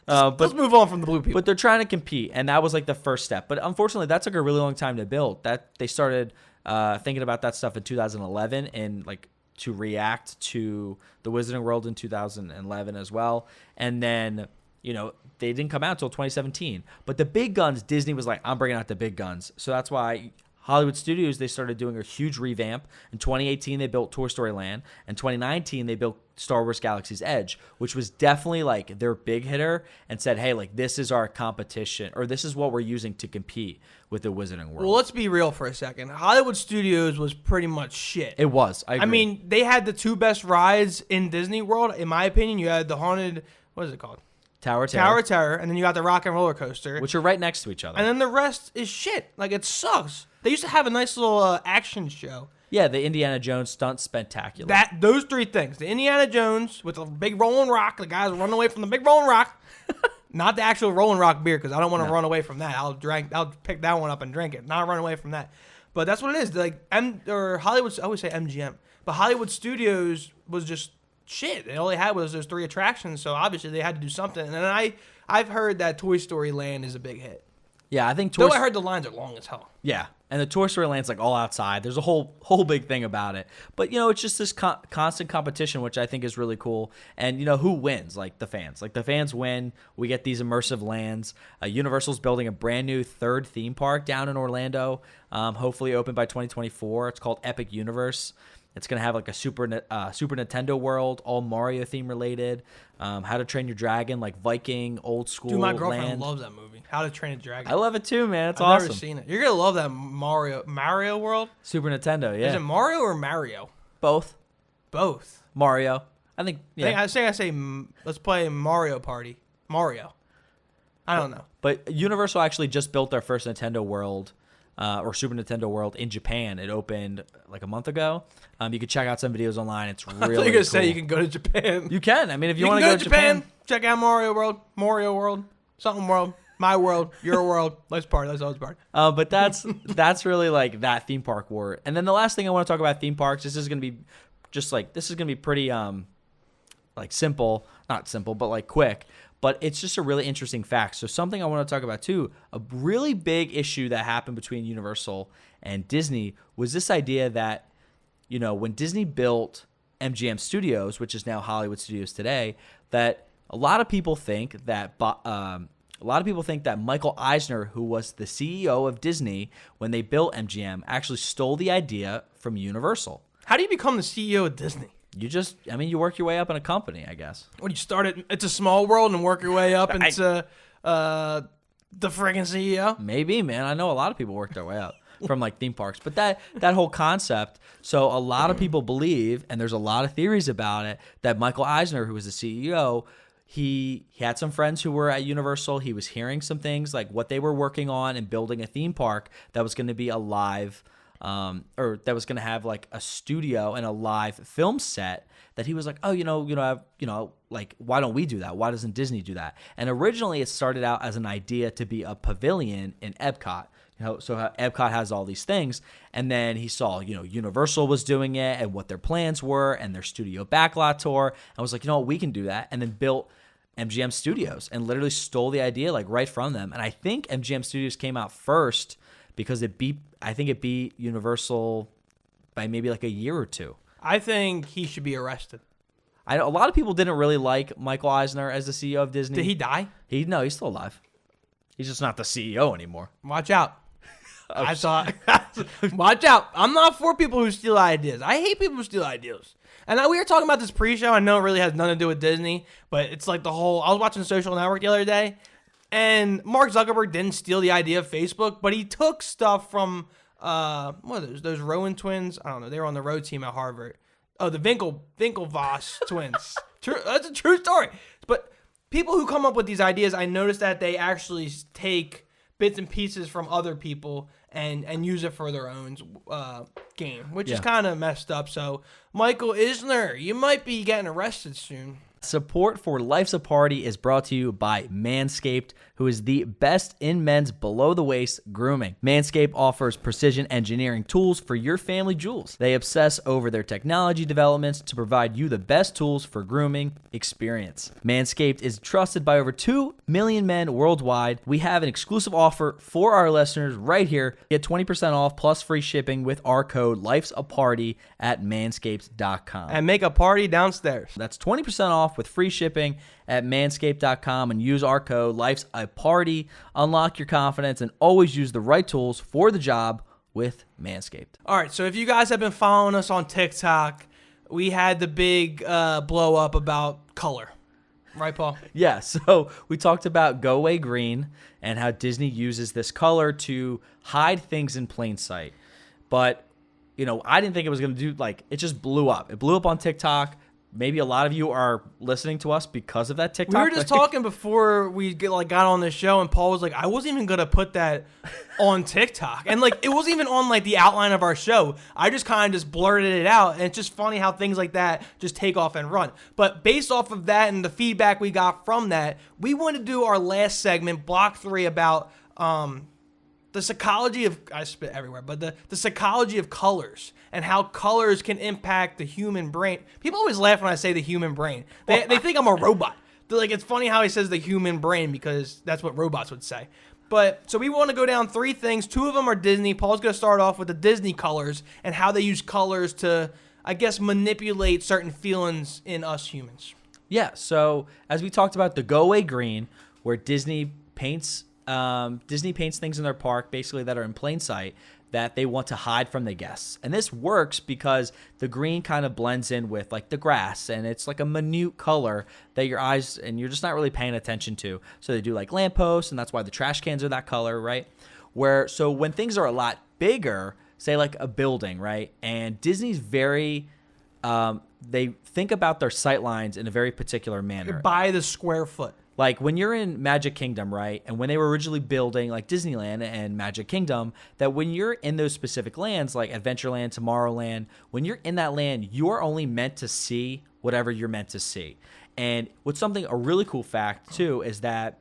But let's move on from the blue people.
But they're trying to compete, and that was like the first step. But unfortunately, that took a really long time to build. That they started thinking about that stuff in 2011, and like to react to the Wizarding World in 2011 as well. And then, you know, they didn't come out until 2017. But the big guns, Disney was like, I'm bringing out the big guns. So that's why Hollywood Studios, they started doing a huge revamp. In 2018, they built Toy Story Land. In 2019, they built Star Wars Galaxy's Edge, which was definitely like their big hitter, and said, hey, like this is our competition, or this is what we're using to compete with the Wizarding World.
Well, let's be real for a second. Hollywood Studios was pretty much shit.
It was. I agree.
I mean, they had the two best rides in Disney World, in my opinion. You had the Haunted, what is it called?
Tower of Terror.
Tower of Terror, and then you got the Rock and Roller Coaster.
Which are right next to each other.
And then the rest is shit. Like, it sucks. They used to have a nice little action show.
Yeah, the Indiana Jones stunt spectacular.
Those three things. The Indiana Jones with the big rolling rock. The guys running away from the big rolling rock. Not the actual rolling rock beer, because I don't want to run away from that. I'll pick that one up and drink it. Not run away from that. But that's what it is. Like Hollywood, I always say MGM. But Hollywood Studios was just shit. All they had was those three attractions, so obviously they had to do something. And then I've heard that Toy Story Land is a big hit.
Yeah, I think
I heard the lines are long as hell.
Yeah, and the Toy Story Land's like all outside. There's a whole big thing about it. But, you know, it's just this constant competition, which I think is really cool. And, you know, who wins? Like, the fans. Like, the fans win. We get these immersive lands. Universal's building a brand new third theme park down in Orlando, hopefully open by 2024. It's called Epic Universe. It's going to have like a Super Nintendo world, all Mario theme related. How to Train Your Dragon, like Viking, old school.
Dude, my girlfriend
land.
loves that movie. How to Train a Dragon.
I love it too, man. It's
I've
awesome.
never seen it. You're going to love that Mario world.
Super Nintendo, yeah.
Is it Mario or Mario?
Both.
Both.
Mario. I think, yeah.
I say, let's play Mario Party. Mario. I don't know.
But Universal actually just built their first Nintendo World. Or Super Nintendo World in Japan. It opened like a month ago. You can check out some videos online. It's really cool.
I thought you were going to say you can go to Japan.
You can. I mean, if you want
to
go to Japan,
check out Mario World, something world, my world, your world. Let's party. Let's always party.
But that's really like that theme park war. And then the last thing I want to talk about theme parks. This is going to be pretty like simple, not simple, but like quick. But it's just a really interesting fact. So something I want to talk about too, a really big issue that happened between Universal and Disney was this idea that, you know, when Disney built MGM Studios, which is now Hollywood Studios today, that a lot of people think that Michael Eisner, who was the CEO of Disney when they built MGM, actually stole the idea from Universal.
How do you become the CEO of Disney?
You work your way up in a company, I guess.
When you start at It's a Small World and work your way up into the friggin' CEO?
Maybe, man. I know a lot of people work their way up from like theme parks. But that whole concept, so a lot of people believe, and there's a lot of theories about it, that Michael Eisner, who was the CEO, he had some friends who were at Universal. He was hearing some things like what they were working on and building a theme park that was going to be a live or that was going to have like a studio and a live film set, that he was like, oh, like, why don't we do that? Why doesn't Disney do that? And originally it started out as an idea to be a pavilion in Epcot. So how Epcot has all these things, and then he saw, Universal was doing it and what their plans were and their studio backlot tour, and was like, we can do that, and then built MGM Studios and literally stole the idea like right from them. And I think MGM Studios came out first because it beat Universal by maybe like a year or two.
I think he should be arrested.
A lot of people didn't really like Michael Eisner as the CEO of Disney.
Did he die?
No, he's still alive. He's just not the CEO anymore.
Watch out. Watch out. I'm not for people who steal ideas. I hate people who steal ideas. And we were talking about this pre-show. I know it really has nothing to do with Disney, but it's like I was watching Social Network the other day, and Mark Zuckerberg didn't steal the idea of Facebook, but he took stuff from, what are those Rowan twins? I don't know. They were on the road team at Harvard. Oh, the Winklevoss twins. True, that's a true story. But people who come up with these ideas, I noticed that they actually take bits and pieces from other people and use it for their own game, which is kind of messed up. So, Michael Eisner, you might be getting arrested soon.
Support for Life's a Party is brought to you by Manscaped, who is the best in men's below-the-waist grooming. Manscaped offers precision engineering tools for your family jewels. They obsess over their technology developments to provide you the best tools for grooming experience. Manscaped is trusted by over 2 million men worldwide. We have an exclusive offer for our listeners right here. Get 20% off plus free shipping with our code Life's a Party at manscaped.com.
And make a party downstairs.
That's 20% off with free shipping at manscaped.com and use our code Life's a Party. Unlock your confidence and always use the right tools for the job with Manscaped.
All right, so if you guys have been following us on TikTok, we had the big blow up about color. Right, Paul?
Yeah, so we talked about Go Away Green and how Disney uses this color to hide things in plain sight. But, you know, I didn't think it was going to do, like, it just blew up. It blew up on TikTok. Maybe a lot of you are listening to us because of that TikTok.
We were just talking before we got on this show, and Paul was like, I wasn't even going to put that on TikTok. And, like, it wasn't even on, like, the outline of our show. I just kind of just blurted it out, and it's just funny how things like that just take off and run. But based off of that and the feedback we got from that, we want to do our last segment, Block 3, about the psychology of, I spit everywhere, but the psychology of colors and how colors can impact the human brain. People always laugh when I say the human brain. They think I'm a robot. They're like, it's funny how he says the human brain because that's what robots would say. But so we want to go down 3 things. 2 of them are Disney. Paul's going to start off with the Disney colors and how they use colors to, I guess, manipulate certain feelings in us humans.
Yeah, so as we talked about the Go Away Green, where Disney paints things in their park basically that are in plain sight that they want to hide from the guests. And this works because the green kind of blends in with like the grass, and it's like a minute color that your eyes and you're just not really paying attention to. So they do like lampposts, and that's why the trash cans are that color, right? So when things are a lot bigger, say like a building, right? And Disney's very they think about their sight lines in a very particular manner.
By the square foot.
Like when you're in Magic Kingdom, right? And when they were originally building like Disneyland and Magic Kingdom, that when you're in those specific lands, like Adventureland, Tomorrowland, when you're in that land, you are only meant to see whatever you're meant to see. And a really cool fact too, is that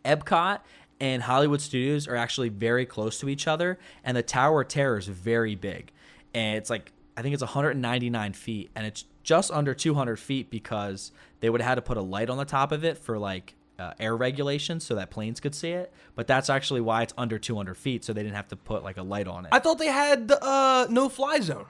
Epcot and Hollywood Studios are actually very close to each other, and the Tower of Terror is very big. And it's like, I think it's 199 feet, and it's just under 200 feet because they would have had to put a light on the top of it for like air regulations so that planes could see it. But that's actually why it's under 200 feet, so they didn't have to put like a light on it.
I thought they had the no-fly zone.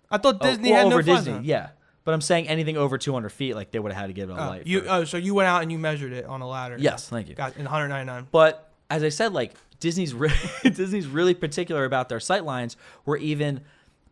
I thought Disney had no-fly zone.
Yeah. But I'm saying anything over 200 feet, like they would have had to give it a light.
So you went out and you measured it on a ladder.
Yes, thank you.
Got in 199.
But as I said, like Disney's really particular about their sight lines, where even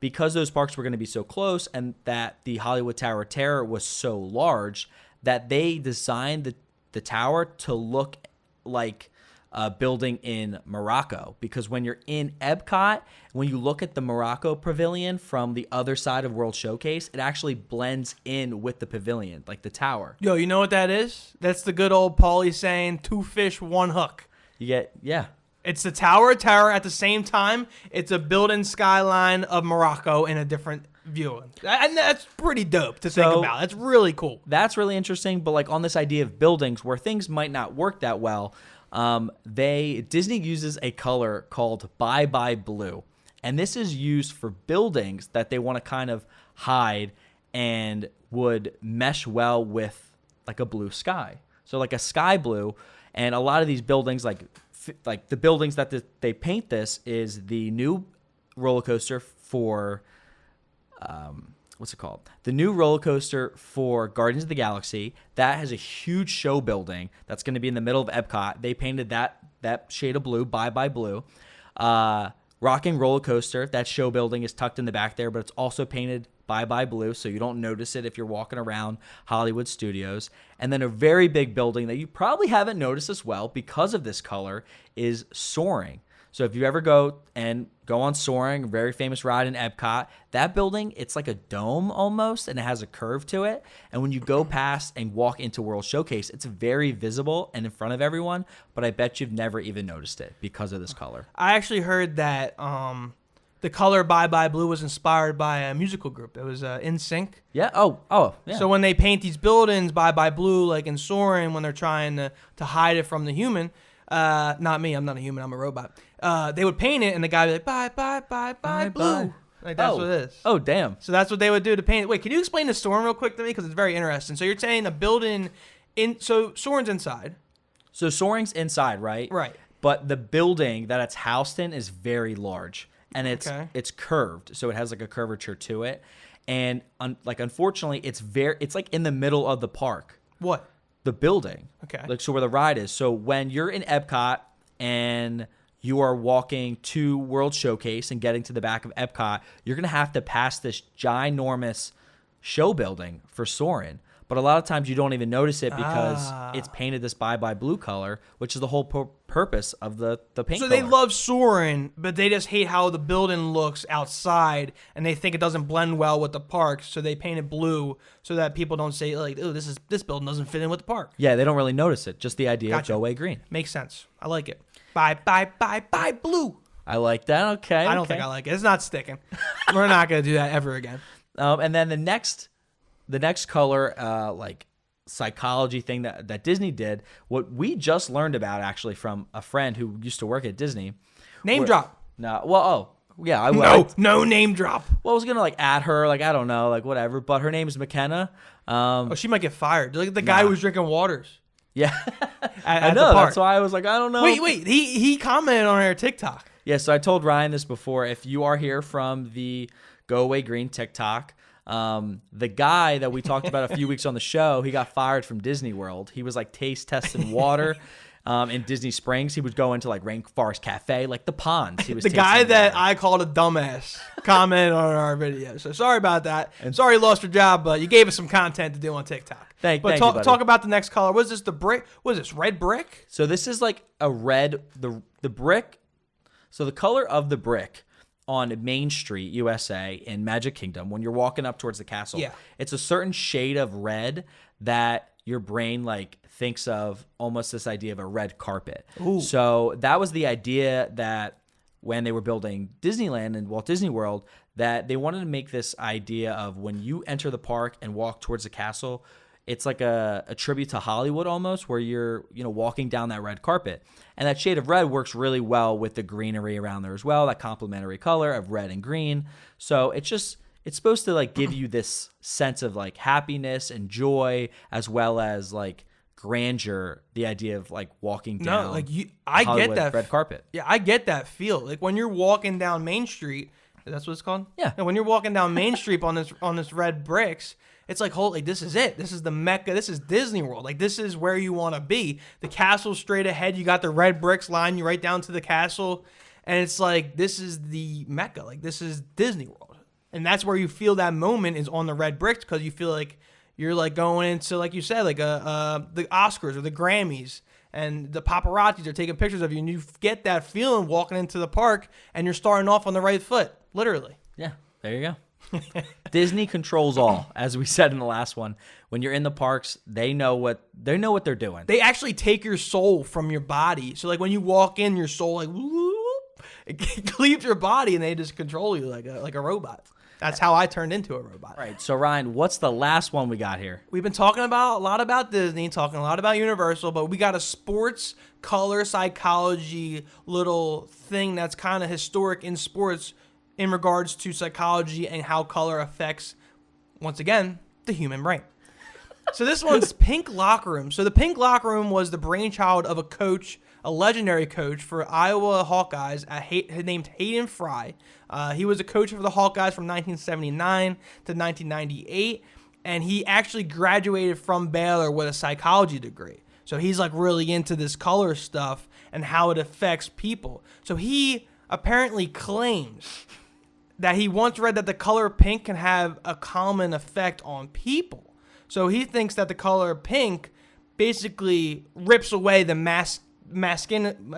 because those parks were going to be so close and that the Hollywood Tower of Terror was so large, that they designed the tower to look like a building in Morocco. Because when you're in Epcot, when you look at the Morocco pavilion from the other side of World Showcase, it actually blends in with the pavilion, like the tower.
Yo, you know what that is? That's the good old Paulie saying, 2 fish, 1 hook.
Yeah.
It's the Tower of Terror. At the same time, it's a building skyline of Morocco in a different view. And that's pretty dope to think about. That's really cool.
That's really interesting. But like on this idea of buildings where things might not work that well, Disney uses a color called Bye Bye Blue. And this is used for buildings that they want to kind of hide and would mesh well with like a blue sky. So like a sky blue. And a lot of these buildings, like the buildings that they paint this is the new roller coaster for what's it called? The new roller coaster for Guardians of the Galaxy. That has a huge show building that's going to be in the middle of Epcot. They painted that shade of blue, Bye Bye Blue. Rocking Roller Coaster, that show building is tucked in the back there, but it's also painted Bye Bye Blue, so you don't notice it if you're walking around Hollywood Studios. And then a very big building that you probably haven't noticed as well because of this color is Soaring. So if you ever go on Soaring, a very famous ride in Epcot, that building, it's like a dome almost, and it has a curve to it. And when you go past and walk into World Showcase, it's very visible and in front of everyone, but I bet you've never even noticed it because of this color.
I actually heard that the color Bye Bye Blue was inspired by a musical group. It was In Sync.
Yeah. Oh. Yeah.
So when they paint these buildings Bye Bye Blue, like in Soarin', when they're trying to hide it from the human, not me, I'm not a human, I'm a robot. They would paint it, and the guy would be like, bye, bye, bye, bye, blue. Like, that's what it is.
Oh, damn.
So that's what they would do to paint it. Wait, can you explain the Soarin' real quick to me? Because it's very interesting. So you're saying a building, so Soarin's inside.
So Soaring's inside, right?
Right.
But the building that it's housed in is very large, and it's curved, so it has like a curvature to it. And unfortunately, it's like in the middle of the park.
What?
The building.
Okay.
Like, so where the ride is. So when you're in Epcot and you are walking to World Showcase and getting to the back of Epcot, you're going to have to pass this ginormous show building for Soarin'. But a lot of times you don't even notice it because it's painted this Bye Bye Blue color, which is the whole purpose of the paint
So
color.
they love Soarin', but they just hate how the building looks outside, and they think it doesn't blend well with the park, so they paint it blue so that people don't say, like, oh, this building doesn't fit in with the park.
Yeah, they don't really notice it. Just the idea of go away green.
Makes sense. I like it. Bye, bye, bye, bye, blue.
I like that. Okay.
I don't think I like it. It's not sticking. We're not going to do that ever again.
And then the next color, like psychology thing that Disney did, what we just learned about actually from a friend who used to work at Disney.
Name drop.
No, well, yeah, I will.
No name drop.
Well, I was gonna like add her, like I don't know, like whatever. But her name is McKenna.
She might get fired. Look at the guy who was drinking waters.
Yeah,
I
know. That's why I was like, I don't know.
Wait. He commented on our TikTok.
Yeah, so I told Ryan this before. If you are here from the Go Away Green TikTok, the guy that we talked about a few weeks on the show, he got fired from Disney World. He was like taste testing water in Disney Springs. He would go into like Rainforest Cafe, like the ponds. He was
the guy that
water.
I called a dumbass commented on our video. So sorry about that. And sorry you lost your job, but you gave us some content to do on TikTok.
Thank you,
talk about the next color. What is this? The brick? What is this? Red brick?
So this is like a red, the brick. So the color of the brick on Main Street, USA, in Magic Kingdom, when you're walking up towards the castle, it's a certain shade of red that your brain like thinks of almost this idea of a red carpet. Ooh. So that was the idea that when they were building Disneyland and Walt Disney World, that they wanted to make this idea of when you enter the park and walk towards the castle, it's like a tribute to Hollywood almost, where you're walking down that red carpet. And that shade of red works really well with the greenery around there as well, that complementary color of red and green. So it's supposed to like give you this sense of like happiness and joy, as well as like grandeur, the idea of like walking down
I
Hollywood
get that
red carpet.
Yeah, I get that feel. Like when you're walking down Main Street, that's what it's called?
Yeah.
And when you're walking down Main Street on this red bricks, it's like, holy, this is it. This is the Mecca. This is Disney World. Like, this is where you want to be. The castle's straight ahead. You got the red bricks line you right down to the castle. And it's like, this is the Mecca. Like, this is Disney World. And that's where you feel that moment is on the red bricks, because you feel like you're like going into, like you said, like the Oscars or the Grammys. And the paparazzis are taking pictures of you. And you get that feeling walking into the park, and you're starting off on the right foot, literally.
Yeah, there you go. Disney controls all, as we said in the last one. When you're in the parks, they know what they're doing.
They actually take your soul from your body. So like when you walk in, your soul like whoop, it leaves your body, and they just control you like a robot. That's how I turned into a robot.
Right. So Ryan, what's the last one we got here?
We've been talking a lot about Disney, talking a lot about Universal, but we got a sports color psychology little thing that's kind of historic in sports, in regards to psychology and how color affects, once again, the human brain. So this one's Pink Locker Room. So the Pink Locker Room was the brainchild of a legendary coach for Iowa Hawkeyes named Hayden Fry. He was a coach for the Hawkeyes from 1979 to 1998, and he actually graduated from Baylor with a psychology degree. So he's like really into this color stuff and how it affects people. So he apparently claims that he once read that the color pink can have a common effect on people. So he thinks that the color pink basically rips away the what's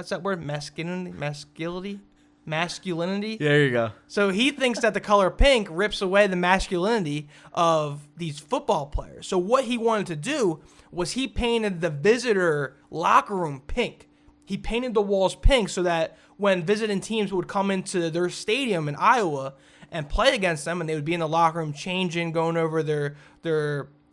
that word? Masculinity?
There you go.
So he thinks that the color pink rips away the masculinity of these football players. So what he wanted to do was he painted the visitor locker room pink. he painted the walls pink so that when visiting teams would come into their stadium in Iowa and play against them, and they would be in the locker room changing, going over their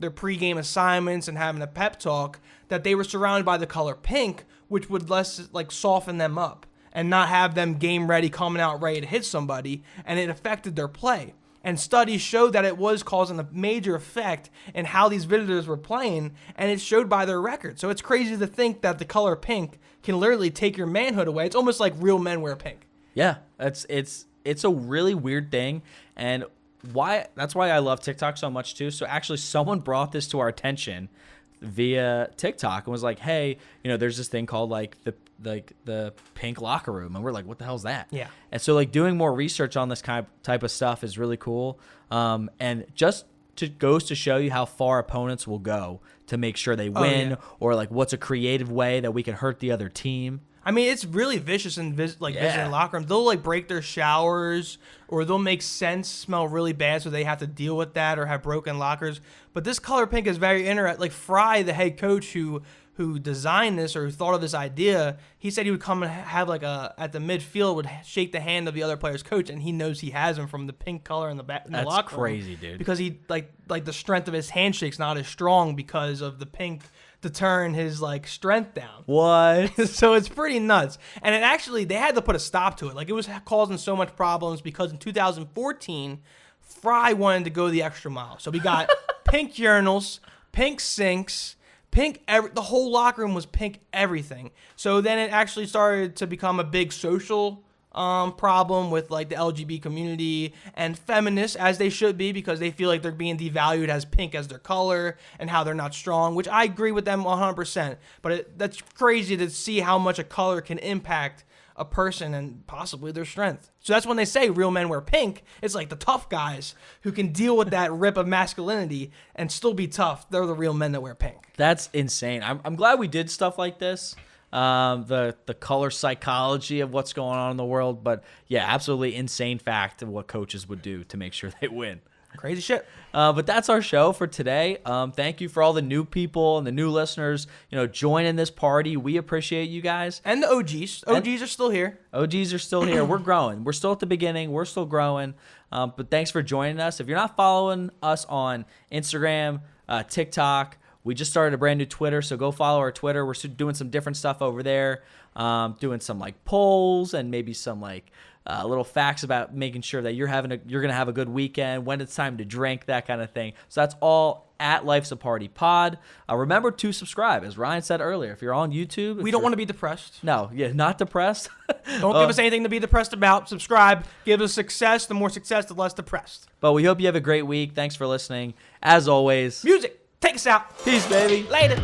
pregame assignments and having a pep talk, that they were surrounded by the color pink, which would less like soften them up and not have them game ready, coming out ready to hit somebody, and it affected their play. And studies showed that it was causing a major effect in how these visitors were playing, and it showed by their record. So it's crazy to think that the color pink can literally take your manhood away. It's almost like real men wear pink.
Yeah, it's a really weird thing, and that's why I love TikTok so much too. So actually, someone brought this to our attention via TikTok and was like, "Hey, there's this thing called like the pink locker room," and we're like, "What the hell is that?"
Yeah.
And so like doing more research on this type of stuff is really cool, and just goes to show you how far opponents will go to make sure they win, or like what's a creative way that we can hurt the other team.
I mean, it's really vicious in visiting locker rooms. They'll like break their showers, or they'll make scents smell really bad, so they have to deal with that, or have broken lockers. But this color pink is very interesting. Like Fry, the head coach who designed this or who thought of this idea, he said he would come and have like at the midfield would shake the hand of the other player's coach, and he knows he has him from the pink color in the back.
That's
locker
crazy,
room,
dude.
Because he like the strength of his handshake's not as strong because of the pink to turn his like strength down.
What?
So it's pretty nuts. And they had to put a stop to it. Like, it was causing so much problems because in 2014, Fry wanted to go the extra mile. So we got pink urinals, pink sinks, the whole locker room was pink everything. So then it actually started to become a big social problem with like the LGBT community and feminists, as they should be, because they feel like they're being devalued as pink as their color and how they're not strong, which I agree with them 100%. But that's crazy to see how much a color can impact a person and possibly their strength. So that's when they say real men wear pink. It's like the tough guys who can deal with that rip of masculinity and still be tough. They're the real men that wear pink.
That's insane. I'm glad we did stuff like this. The color psychology of what's going on in the world. But yeah, absolutely insane fact of what coaches would do to make sure they win.
Crazy shit.
But that's our show for today. Thank you for all the new people and the new listeners, joining this party. We appreciate you guys.
And the OGs. OGs are still here.
OGs are still here. We're growing. We're still at the beginning. We're still growing. But thanks for joining us. If you're not following us on Instagram, TikTok, we just started a brand new Twitter, so go follow our Twitter. We're doing some different stuff over there, doing some like polls and maybe some like little facts about making sure that you're gonna have a good weekend, when it's time to drink, that kind of thing. So that's all at Life's a Party Pod. Remember to subscribe, as Ryan said earlier. If you're on YouTube,
we don't want to be depressed.
No, not depressed.
Don't give us anything to be depressed about. Subscribe. Give us success. The more success, the less depressed.
But we hope you have a great week. Thanks for listening. As always,
music. Take us out.
Peace, baby.
Later.